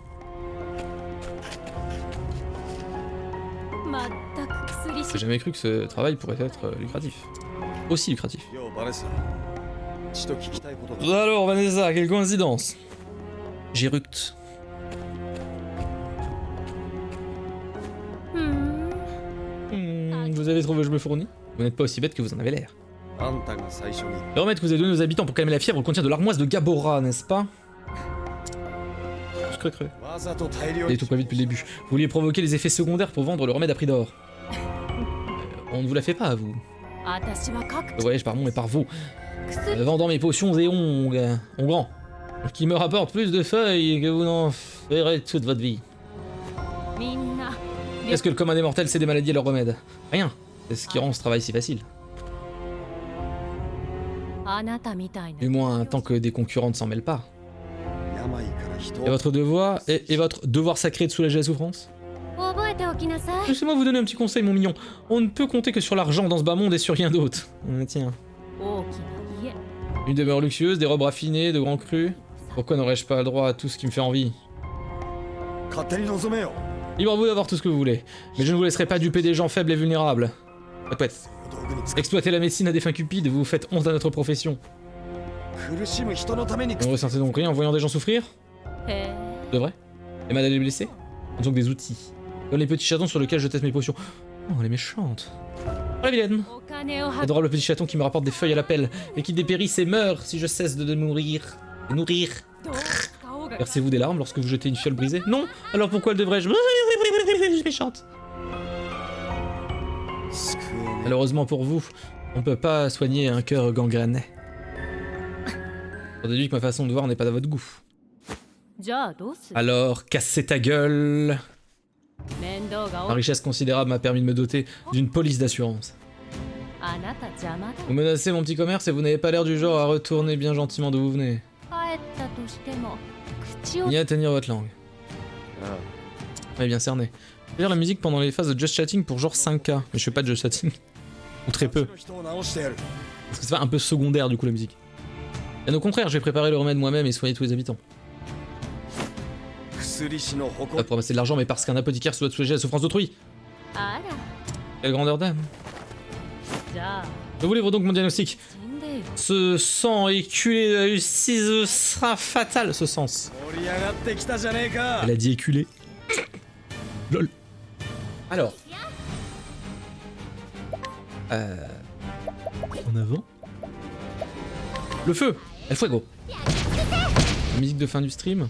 J'ai jamais cru que ce travail pourrait être lucratif. Aussi lucratif. ちと聞きたいことが。 Alors Vanessa, quelle coïncidence. J'éructe. Vous avez trouvé où je me fournis? Vous n'êtes pas aussi bête que vous en avez l'air. あんたが最初に。 Le remède que vous avez donné aux habitants pour calmer la fièvre contient de l'armoise de Gabora, n'est-ce pas? Je creux. わざと大量 Et に。 tout pas vite depuis le début. Vous vouliez provoquer les effets secondaires pour vendre le remède à prix d'or. On ne vous la fait pas, vous. Le voyage par mon et par vous. Vendant mes potions et onguents. Qui me rapportent plus de feuilles que vous n'en ferez toute votre vie. Qu'est-ce que le commun des mortels sait des maladies et leurs remèdes? Rien. C'est ce qui rend ce travail si facile. Du moins, tant que des concurrents ne s'en mêlent pas. 病から人 Et votre devoir et votre devoir sacré de soulager la souffrance? Laissez-moi vous donner un petit conseil, mon mignon. On ne peut compter que sur l'argent dans ce bas monde et sur rien d'autre. Tiens. Une demeure luxueuse, des robes raffinées, de grands crus. Pourquoi n'aurais-je pas le droit à tout ce qui me fait envie? 勝手に望めよ。 Libre à vous d'avoir tout ce que vous voulez. Mais je ne vous laisserai pas duper des gens faibles et vulnérables. Pouette. 道具に使 Exploiter la médecine à des fins cupides, vous faites honte à notre profession. 苦しむ人のために。 Vous ne ressentez donc rien en voyant des gens souffrir? De vrai? Et mal à les blesser? En tant que des outils. Comme les petits chatons sur lesquels je teste mes potions. Oh, elle est méchante. Oh, la vilaine. Adorable petit chaton qui me rapporte des feuilles à la pelle et qui dépérisse et meurt si je cesse de nourrir. De nourrir. Versez-vous des larmes lorsque vous jetez une fiole brisée? Non. Alors pourquoi devrais-je? Méchante. 救えね Malheureusement pour vous, on peut pas soigner un cœur gangréné. On déduit que ma façon de voir n'est pas à votre goût. Alors, cassez ta gueule. Ma richesse considérable m'a permis de me doter d'une police d'assurance. Vous menacez mon petit commerce et vous n'avez pas l'air du genre à retourner bien gentiment d'où vous venez. Ni à tenir votre langue. え。ああ Ouais, bien cerné. Je vais lire la musique pendant les phases de Just Chatting pour genre 5K, mais je fais pas de Just Chatting. Ou très peu. 人を治してやる。 Parce que c'est pas un peu secondaire du coup la musique. Bien au contraire, je vais préparer le remède moi-même et soigner tous les habitants. 薬師の誇 Pas り。 pour ramasser de l'argent, mais parce qu'un apothicaire doit soulager la souffrance d'autrui. Quelle grandeur d'âme. Je vous livre donc mon diagnostic. Ce sang éculé sera fatal, ce sens. 盛り上がってきたじゃねえか。 Elle a dit éculé. Lol. Alors. En avant. Le feu. El fuego. La musique de fin du stream.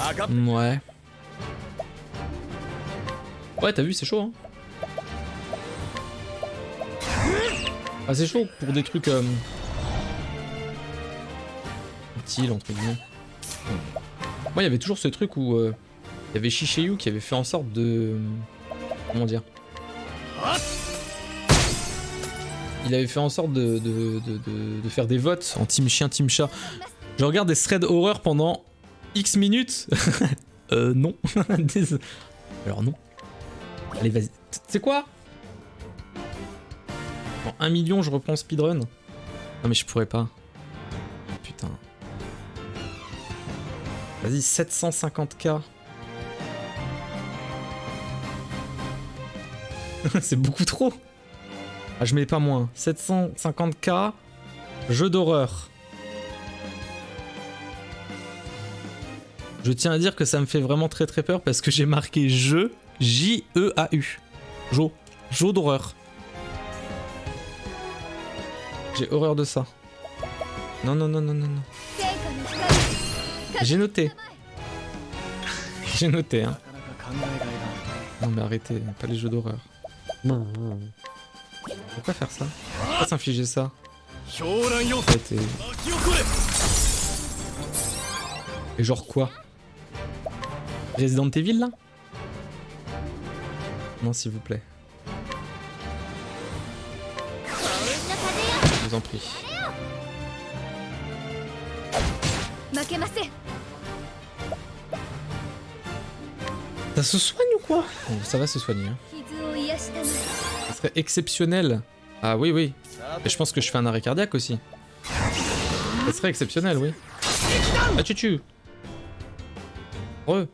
あかっ Ouais. Ouais, t'as vu, c'est chaud, hein. Ah, c'est chaud pour des trucs utiles, entre guillemets. Moi, il y avait toujours ce truc où il y avait Shishayu qui avait fait en sorte de... Comment dire? Il avait fait en sorte de faire des votes en team chien, team chat. Je regarde des threads horreur pendant X minutes. Non. Alors non. Allez, vas-y. C'est quoi? En 1 million, je reprends speedrun. Non mais je pourrais pas. Putain. Vas-y, 750k. C'est beaucoup trop. Ah, je mets pas moins. 750k. Jeu d'horreur. Je tiens à dire que ça me fait vraiment très très peur parce que j'ai marqué jeu, J-E-A-U. Jeu d'horreur. J'ai horreur de ça. Non, non, non, non, non, non. J'ai noté. J'ai noté, hein. なかなか考えがいがある。 Non mais arrêtez, pas les jeux d'horreur. Pourquoi faire ça? Pourquoi s'infliger ça? 狂乱要 Arrêtez. 巻き起これ。 Et genre quoi? Resident Evil là? Non s'il vous plaît. Je vous en prie. Ça se soigne ou quoi? Bon, ça va se soigner. Hein. Ça serait exceptionnel. Ah oui, oui. Et je pense que je fais un arrêt cardiaque aussi. Ça serait exceptionnel, oui. Ah, tu. Re.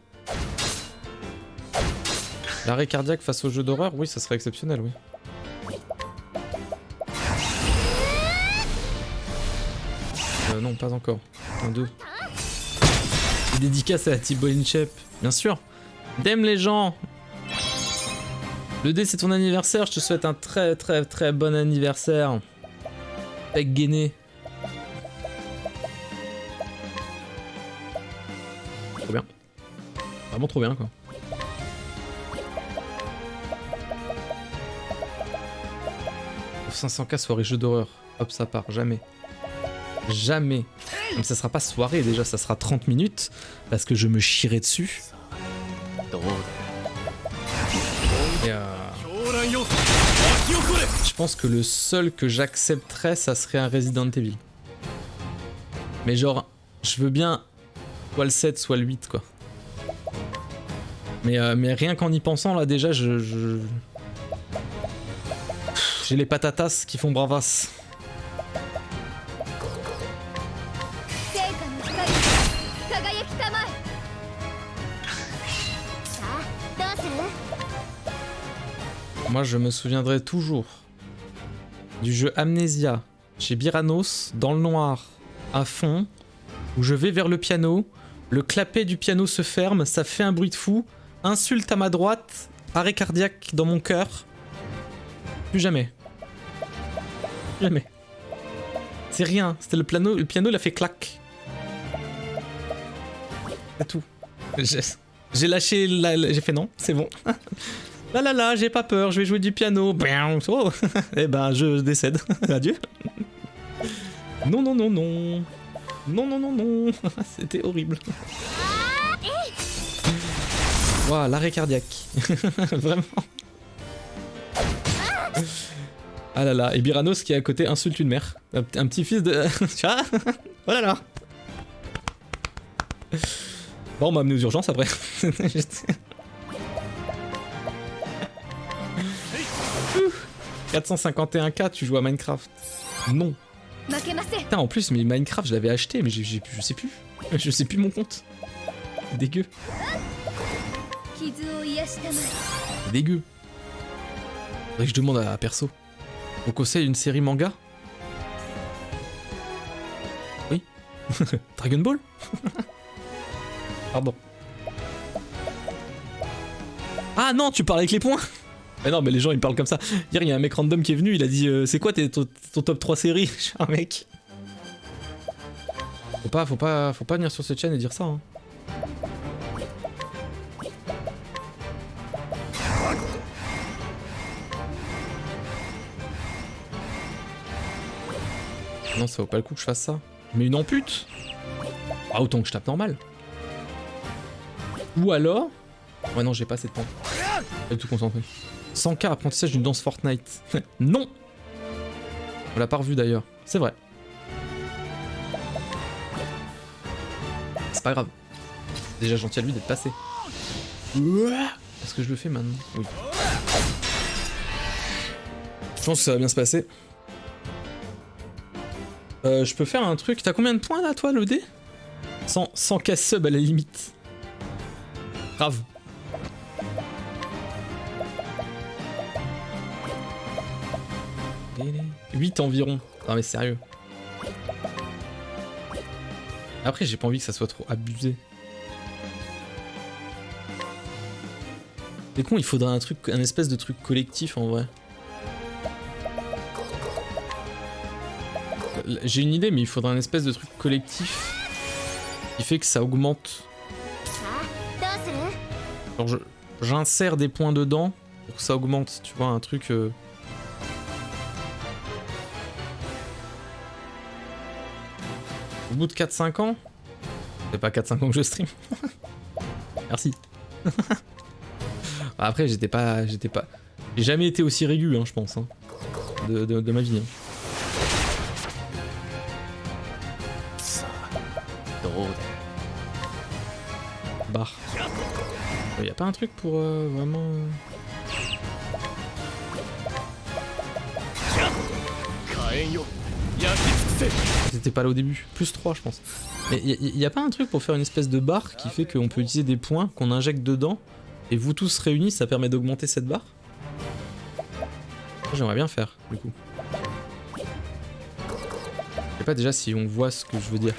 L'arrêt cardiaque face au jeu d'horreur, oui, ça serait exceptionnel, oui. Non, pas encore. Un, deux. Et dédicace à Thibaut Inchep, bien sûr. T'aimes les gens. Le dé, c'est ton anniversaire. Je te souhaite un très très très bon anniversaire. Avec Guéné. Trop bien. Vraiment trop bien, quoi. Pour 500K soirée jeu d'horreur. Hop, ça part. Jamais. Jamais. Donc ça sera pas soirée déjà, ça sera 30 minutes. Parce que je me chierai dessus. Et je pense que le seul que j'accepterais, ça serait un Resident Evil. Mais genre, je veux bien soit le 7, soit le 8, quoi. Mais rien qu'en y pensant, là, déjà, j'ai les patatas qui font bravas. Moi, je me souviendrai toujours du jeu Amnesia chez Byranos, dans le noir, à fond, où je vais vers le piano, le clapet du piano se ferme, ça fait un bruit de fou, insulte à ma droite, arrêt cardiaque dans mon cœur. Plus jamais. Jamais. C'est rien, c'était le piano il a fait clac. C'est tout. J'ai lâché, j'ai fait non, c'est bon. Là, j'ai pas peur, je vais jouer du piano. Oh. Eh ben, je décède. Adieu. Non. Non. C'était horrible. Waouh, l'arrêt cardiaque. Vraiment. Ah là là, et Byranos qui est à côté insulte une mère. Un petit fils de... Oh là là. Bon, on m'a amené aux urgences après. 451K, tu joues à Minecraft. Non. Putain, en plus, mais Minecraft, je l'avais acheté, mais je sais plus. Je sais plus mon compte. Dégueu. Dégueu. Faudrait que je demande à perso. On conseille une série manga? Oui. Dragon Ball? Pardon. Ah non, tu parles avec les points? Mais non, mais les gens ils parlent comme ça. Hier, il y a un mec random qui est venu, il a dit c'est quoi ton top 3 séries? Je suis un mec. Faut pas venir sur cette chaîne et dire ça. Hein. Non, ça vaut pas le coup que je fasse ça. Mais une ampute? Ah, autant que je tape normal. Ou alors... Ouais, non, j'ai pas assez de temps. Pas du tout concentré. 100K apprentissage d'une danse Fortnite. Non! On l'a pas revu d'ailleurs. C'est vrai. C'est pas grave. Déjà gentil à lui d'être passé. Est-ce que je le fais maintenant? Oui. Je pense que ça va bien se passer. Je peux faire un truc. T'as combien de points là, toi, le dé? 100K sub à la limite. Grave. Et 8 environ. Non mais sérieux. Après, j'ai pas envie que ça soit trop abusé. C'est con, il faudrait un espèce de truc collectif en vrai. J'ai une idée, mais il faudrait un espèce de truc collectif qui fait que ça augmente. Genre j'insère des points dedans pour que ça augmente, tu vois, un truc... Au bout de 4-5 ans, c'est pas 4-5 ans que je stream. Merci. Après, j'étais pas... J'ai jamais été aussi régu, hein, je pense, hein, de ma vie. Hein. Bar. Y a pas un truc pour vraiment... C'était pas là au début. Plus 3 je pense. Mais y a pas un truc pour faire une espèce de barre qui fait qu'on peut utiliser des points qu'on injecte dedans et vous tous réunis ça permet d'augmenter cette barre? J'aimerais bien faire du coup. pas déjà si on voit ce que je veux dire.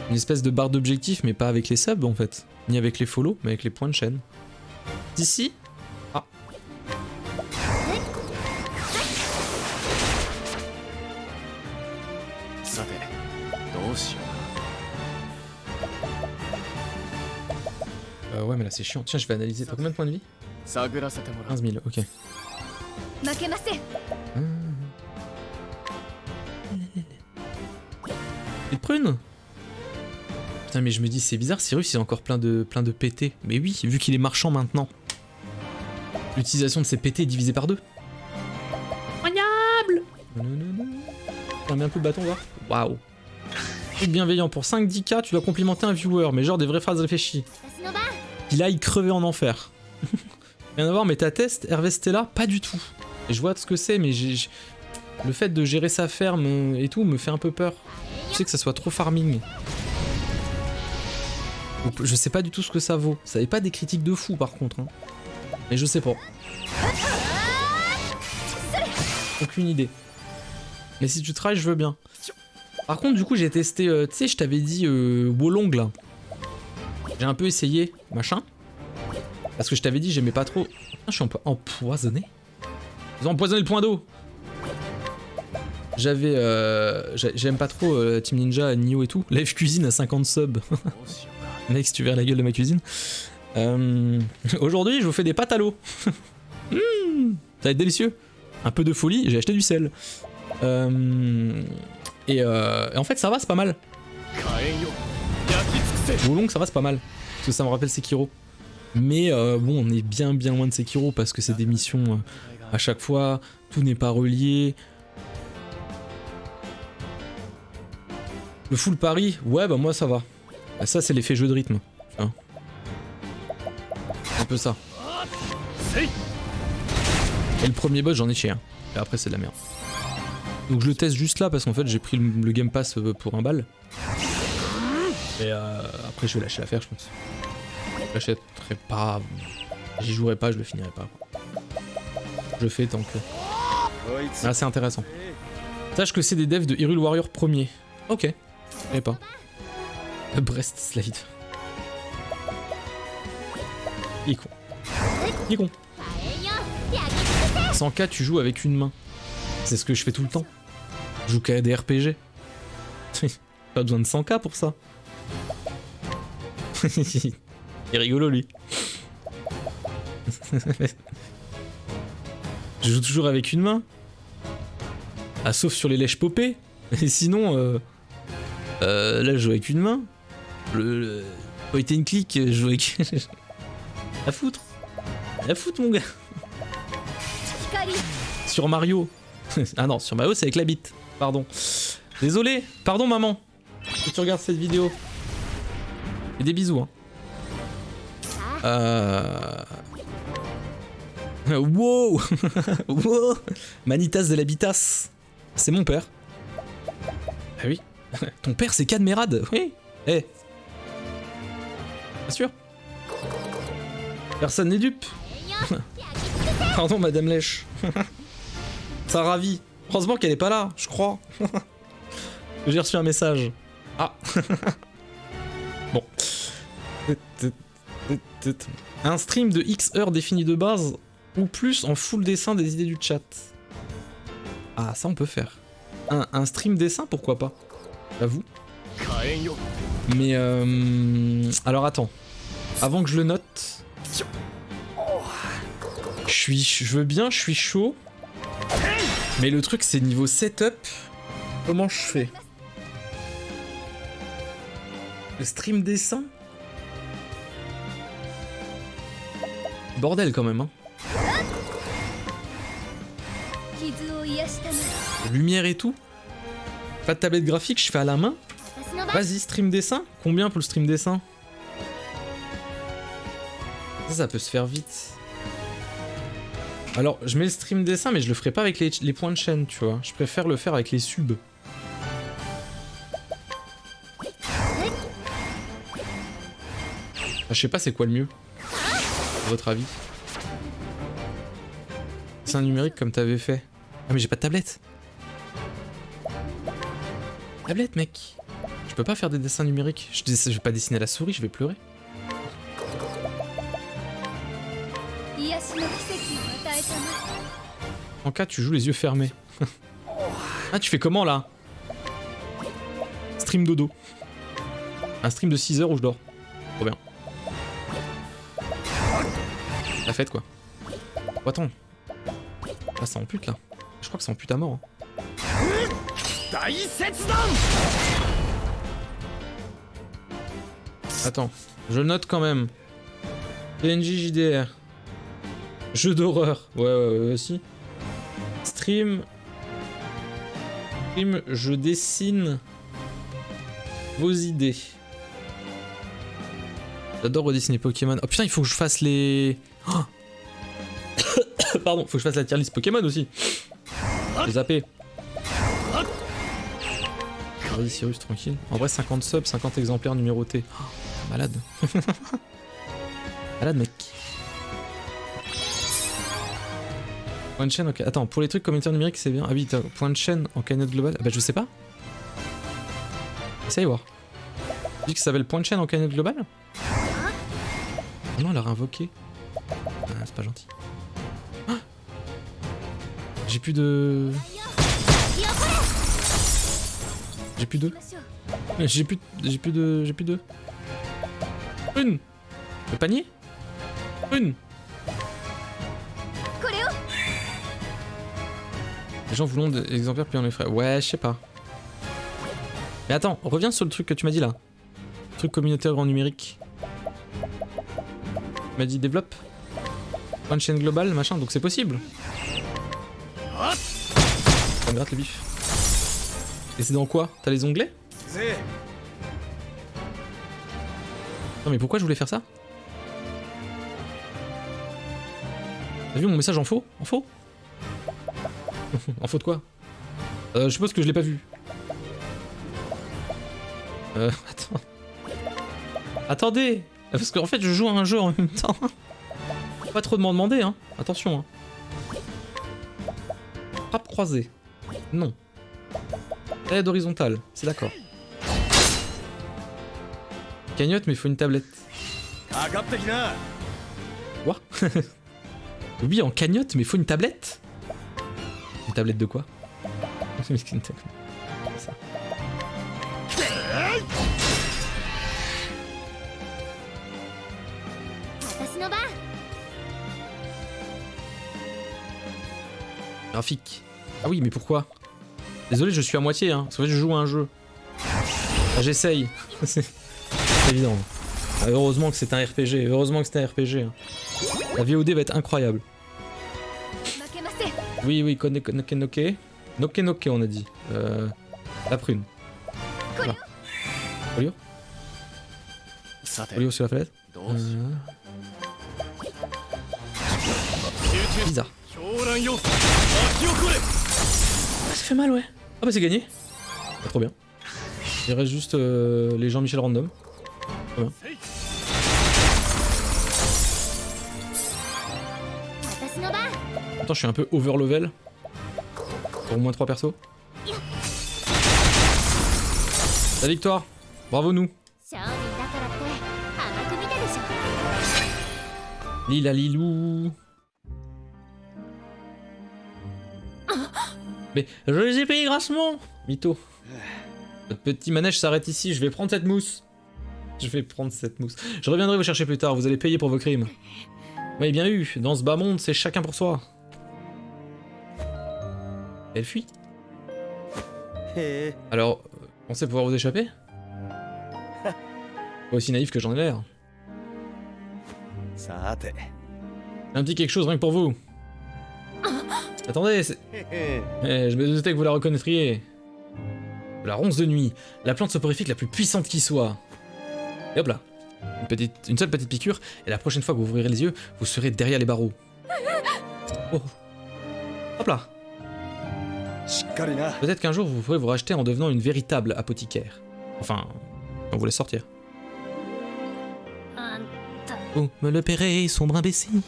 Une espèce de barre d'objectif, mais pas avec les subs en fait. Ni avec les follow, mais avec les points de chaîne. D'ici. Ah. Ouais, mais là c'est chiant. Tiens, je vais analyser. T'as combien de points de vie? 15 000, ok. Et de prunes. Putain, mais je me dis, c'est bizarre, Cyrus il a encore plein de PT. Mais oui, vu qu'il est marchand maintenant. L'utilisation de ces PT est divisée par 2. Incroyable. On met un peu de bâton, va. Waouh. Truc bienveillant, pour 5-10K, tu dois complimenter un viewer, mais genre des vraies phrases réfléchies. Il aille crever en enfer. Rien à voir, mais ta test, Hervé Stella, pas du tout. Et je vois ce que c'est, mais le fait de gérer sa ferme et tout me fait un peu peur. Je sais que ça soit trop farming. Je sais pas du tout ce que ça vaut. Ça n'est pas des critiques de fou par contre. Hein. Mais je sais pas. Aucune idée. Mais si tu tries, je veux bien. Par contre, du coup, j'ai testé. Tu sais, je t'avais dit Wolong là. J'ai un peu essayé, machin. Parce que je t'avais dit, j'aimais pas trop. Ah, je suis un peu empoisonné. Ils ont empoisonné le point d'eau. J'avais. J'aime pas trop Team Ninja, Nioh et tout. Live Cuisine à 50 subs. Mec, si tu verrais la gueule de ma cuisine. Aujourd'hui, je vous fais des pâtes à l'eau. Ça va être délicieux. Un peu de folie, j'ai acheté du sel. Et en fait, ça va, c'est pas mal. Wolong, ça va, c'est pas mal. Parce que ça me rappelle Sekiro. Mais bon, on est bien loin de Sekiro parce que c'est des missions à chaque fois. Tout n'est pas relié. Le full pari, ouais, bah moi ça va. Bah, ça, c'est l'effet jeu de rythme. Hein. Un peu ça. Et le premier boss, j'en ai chié. Hein. Et après, c'est de la merde. Donc je le teste juste là parce qu'en fait, j'ai pris le Game Pass pour 1 balle. Et après, je vais lâcher l'affaire, je pense. Je l'achèterai pas. J'y jouerai pas, je le finirai pas. Je fais tant que. Ah, c'est intéressant. Sache que c'est des devs de Hyrule Warrior 1er. Ok. Je savais pas. Breast Slide. Il est con. Il est con. 100K, tu joues avec une main. C'est ce que je fais tout le temps. Je joue qu'à des RPG. Pas besoin de 100K pour ça. Il est rigolo lui. Je joue toujours avec une main. Ah, sauf sur les lèches popées. Et sinon, là je joue avec une main. Le point and click, je joue avec. La foutre. La foutre, mon gars. Sur Mario. Ah non, sur Mario c'est avec la bite. Pardon. Désolé. Pardon maman. Si tu regardes cette vidéo. Et des bisous. Hein. Wow. Wow. Manitas de l'habitas. C'est mon père. Ah oui. Ton père c'est Cadmerade. Oui. Eh. Hey. Bien sûr. Personne n'est dupe. Pardon Madame Lèche. Ça ravit. Heureusement qu'elle est pas là, je crois. J'ai reçu un message. Ah. Bon. Un stream de X heures défini de base ou plus en full dessin des idées du chat. Ah, ça on peut faire. Un stream dessin, pourquoi pas. J'avoue. Mais alors attends. Avant que je le note. Je veux bien, je suis chaud. Mais le truc c'est niveau setup. Comment je fais? Le stream dessin? Bordel quand même hein. Lumière et tout. Pas de tablette graphique, je fais à la main. Vas-y, stream dessin. Combien pour le stream dessin? Ça peut se faire vite. Alors, je mets le stream dessin, mais je le ferai pas avec les points de chaîne, tu vois. Je préfère le faire avec les subs. Je sais pas c'est quoi le mieux, à votre avis. C'est un numérique comme t'avais fait. Ah mais j'ai pas de tablette. Tablette, mec. Je peux pas faire des dessins numériques. Je vais pas dessiner à la souris, je vais pleurer. En cas, tu joues les yeux fermés. Ah, tu fais comment là? Stream dodo. Un stream de 6 heures où je dors. Trop bien. La fête quoi. Oh, attends. Là ça ampute là. Je crois que ça ampute à mort. Hein. Attends, je note quand même. PNJ JDR. Jeu d'horreur. Ouais, si. Stream, je dessine vos idées. J'adore redessiner Pokémon. Oh putain, il faut que je fasse les... Oh pardon, faut que je fasse la tier list Pokémon aussi. J'ai zappé. Vas-y Cyrus, tranquille. En vrai, 50 subs, 50 exemplaires numérotés. Oh, malade. Malade, mec. Point de chaîne, ok. Attends, pour les trucs commentaires numériques, c'est bien. Ah oui, point de chaîne en cagnotte globale. Ah bah je sais pas. Essaye voir. Tu dis que ça s'appelle point de chaîne en cagnotte globale? Oh non, elle a réinvoqué. Ah, c'est pas gentil. Ah, j'ai plus de... J'ai plus de... J'ai plus de... Une. Le panier. Une. Les gens voulons des exemplaires puis on les ferait. Ouais, je sais pas. Mais attends, reviens sur le truc que tu m'as dit là. Le truc communautaire en numérique. Tu m'as dit développe. Point de chaîne globale, machin, donc c'est possible. Ça me gratte le bif. Et c'est dans quoi? T'as les onglets? Non mais pourquoi je voulais faire ça? T'as vu mon message en faux? En faux? En faux de quoi? Je suppose que je l'ai pas vu. Attends. Attendez! Parce qu'en fait je joue à un jeu en même temps. Faut pas trop m'en demander, hein. Attention, hein. Frappe croisée. Non. Aide horizontale, c'est d'accord. Cagnotte, mais il faut une tablette. Quoi? Oui, en cagnotte, mais il faut une tablette? Une tablette de quoi? Graphique. Ah oui, mais pourquoi? Désolé, je suis à moitié, hein. Parce que je joue à un jeu. Ah, j'essaye. C'est évident. Ah, heureusement que c'est un RPG. Heureusement que c'est un RPG. Hein. La VOD va être incroyable. Oui, noke. Noke, on a dit. La prune. Voilà. Olio. Olio sur la fenêtre. Bizarre. Ah, ça fait mal, ouais. Ah bah c'est gagné. Ah, trop bien. Il reste juste les Jean-Michel random. Trop bien. Attends, je suis un peu over level. Pour au moins 3 persos. La victoire. Bravo nous. Lila Lilou. Mais je les ai payés grassement. Mytho. Votre petit manège s'arrête ici, je vais prendre cette mousse. Je reviendrai vous chercher plus tard, vous allez payer pour vos crimes. Oui, bien eu, dans ce bas monde, c'est chacun pour soi. Elle fuit. Alors, pensez pouvoir vous échapper? Pas aussi naïf que j'en ai l'air. Un petit quelque chose rien que pour vous. Attendez, c'est... je me doutais que vous la reconnaîtriez. La ronce de nuit, la plante soporifique la plus puissante qui soit. Et hop là. Une seule petite piqûre, et la prochaine fois que vous ouvrirez les yeux, vous serez derrière les barreaux. Oh. Hop là. Peut-être qu'un jour vous pourrez vous racheter en devenant une véritable apothicaire. Enfin, on vous laisse sortir. Vous me le paierez, sombre imbécile.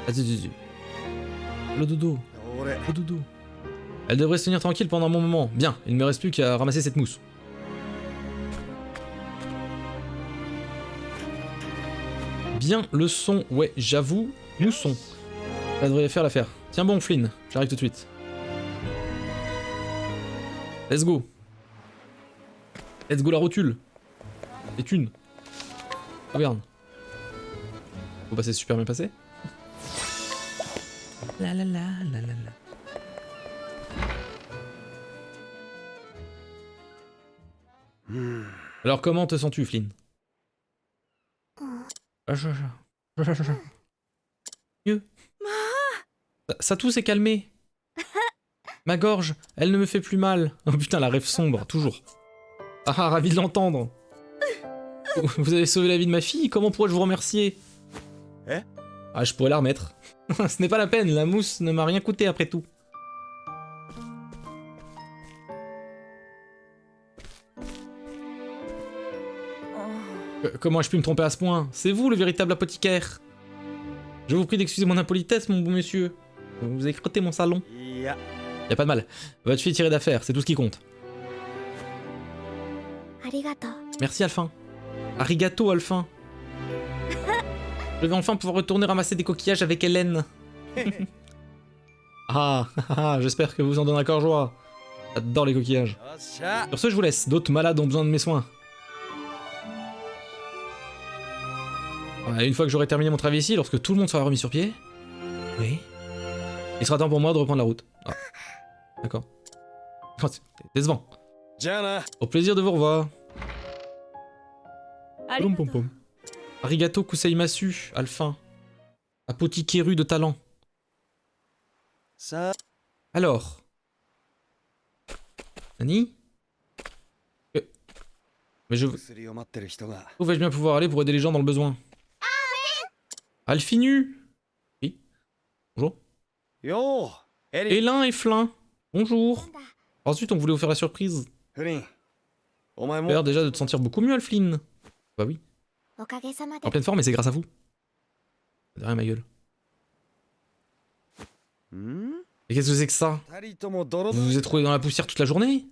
Vas-y. Le dodo. Le dodo. Elle devrait se tenir tranquille pendant un bon moment. Bien, il ne me reste plus qu'à ramasser cette mousse. Bien le son, ouais, j'avoue, mousson. Ça devrait faire l'affaire. Tiens bon, Flynn, j'arrive tout de suite. Let's go. Let's go la rotule. Et une. Regarde. Faut passer super bien passé. La la la la la la. Alors comment te sens-tu, Flynn? Mieux. Ça tout s'est calmé. Ma gorge, elle ne me fait plus mal. Oh putain, la rêve sombre, toujours. Ah, ravi de l'entendre. Vous avez sauvé la vie de ma fille, comment pourrais-je vous remercier? Ah, je pourrais la remettre. Ce n'est pas la peine, la mousse ne m'a rien coûté après tout. Comment ai-je pu me tromper à ce point? C'est vous le véritable apothicaire. Je vous prie d'excuser mon impolitesse, mon bon monsieur. Vous avez crotté mon salon. Y a pas de mal. Votre fille est tirée d'affaire, c'est tout ce qui compte. Merci, Alphin. Arigato, Alphin. Je vais enfin pouvoir retourner ramasser des coquillages avec Hélène. J'espère que vous en donnerez encore joie. J'adore les coquillages. Sur ce, je vous laisse. D'autres malades ont besoin de mes soins. Une fois que j'aurai terminé mon travail ici, lorsque tout le monde sera remis sur pied... Oui. Il sera temps pour moi de reprendre la route. Ah. D'accord. Oh, c'est décevant. Au plaisir de vous revoir. Pom pom pom. Arigato kuseimasu, Alphin. Apothicaire de talent. Alors. Nani? Mais je... Où vais-je bien pouvoir aller pour aider les gens dans le besoin? Alphinu. Oui. Bonjour. Hélin et Flin. Bonjour. Ensuite, on voulait vous faire la surprise. L'air déjà de te sentir beaucoup mieux, Alfline. Bah oui. En pleine forme, mais c'est grâce à vous. De rien, ma gueule. Et qu'est-ce que c'est que ça? Vous vous êtes trouvés dans la poussière toute la journée?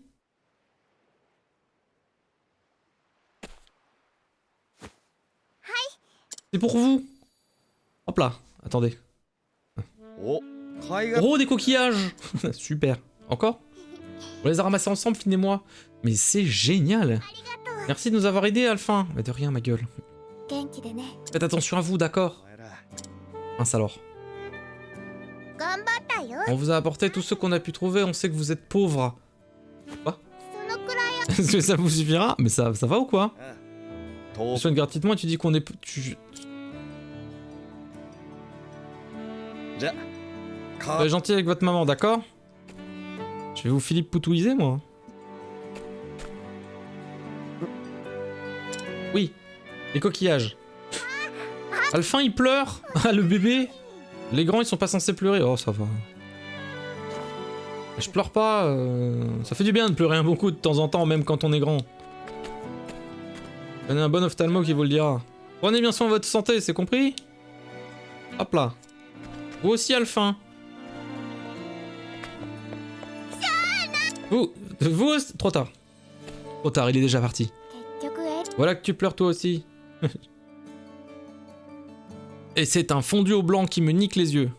C'est pour vous. Hop là, attendez. Oh, des coquillages. Super. Encore? On les a ramassés ensemble, Flynn et moi. Mais c'est génial. Merci de nous avoir aidés, Alphin. Mais de rien, ma gueule. Faites attention à vous, d'accord? Mince alors. On vous a apporté tous ceux qu'on a pu trouver, on sait que vous êtes pauvres. Quoi? Est-ce que ça vous suffira? Mais ça va ou quoi? Tu soignes gratuitement et tu dis qu'on est... Soyez gentil avec votre maman, d'accord? Je vais vous Philippe poutouiser, moi. Oui, les coquillages. Alphin, il pleure. Ah, le bébé. Les grands, ils sont pas censés pleurer. Oh, ça va. Je pleure pas. Ça fait du bien de pleurer un bon coup de temps en temps, même quand on est grand. Il y en a un bon ophtalmo qui vous le dira. Prenez bien soin de votre santé, c'est compris? Hop là. Vous aussi, Alphin. Vous aussi... Trop tard. Trop tard, il est déjà parti. Voilà que tu pleures toi aussi. Et c'est un fondu au blanc qui me nique les yeux.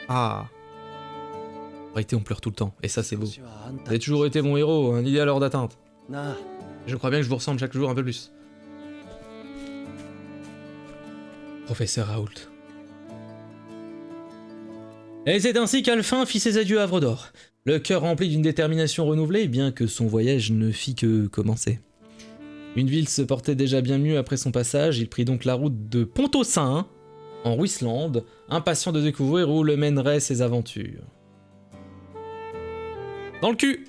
Ah. En réalité, on pleure tout le temps. Et ça, c'est beau. Vous avez toujours été mon héros, un idéal hors d'atteinte. Je crois bien que je vous ressemble chaque jour un peu plus. Professeur Raoult. Et c'est ainsi qu'Alphin fit ses adieux à Havre d'Or, le cœur rempli d'une détermination renouvelée, bien que son voyage ne fit que commencer. Une ville se portait déjà bien mieux après son passage, il prit donc la route de Pont-au-Saint, en Ruisselande, impatient de découvrir où le mèneraient ses aventures. Dans le cul!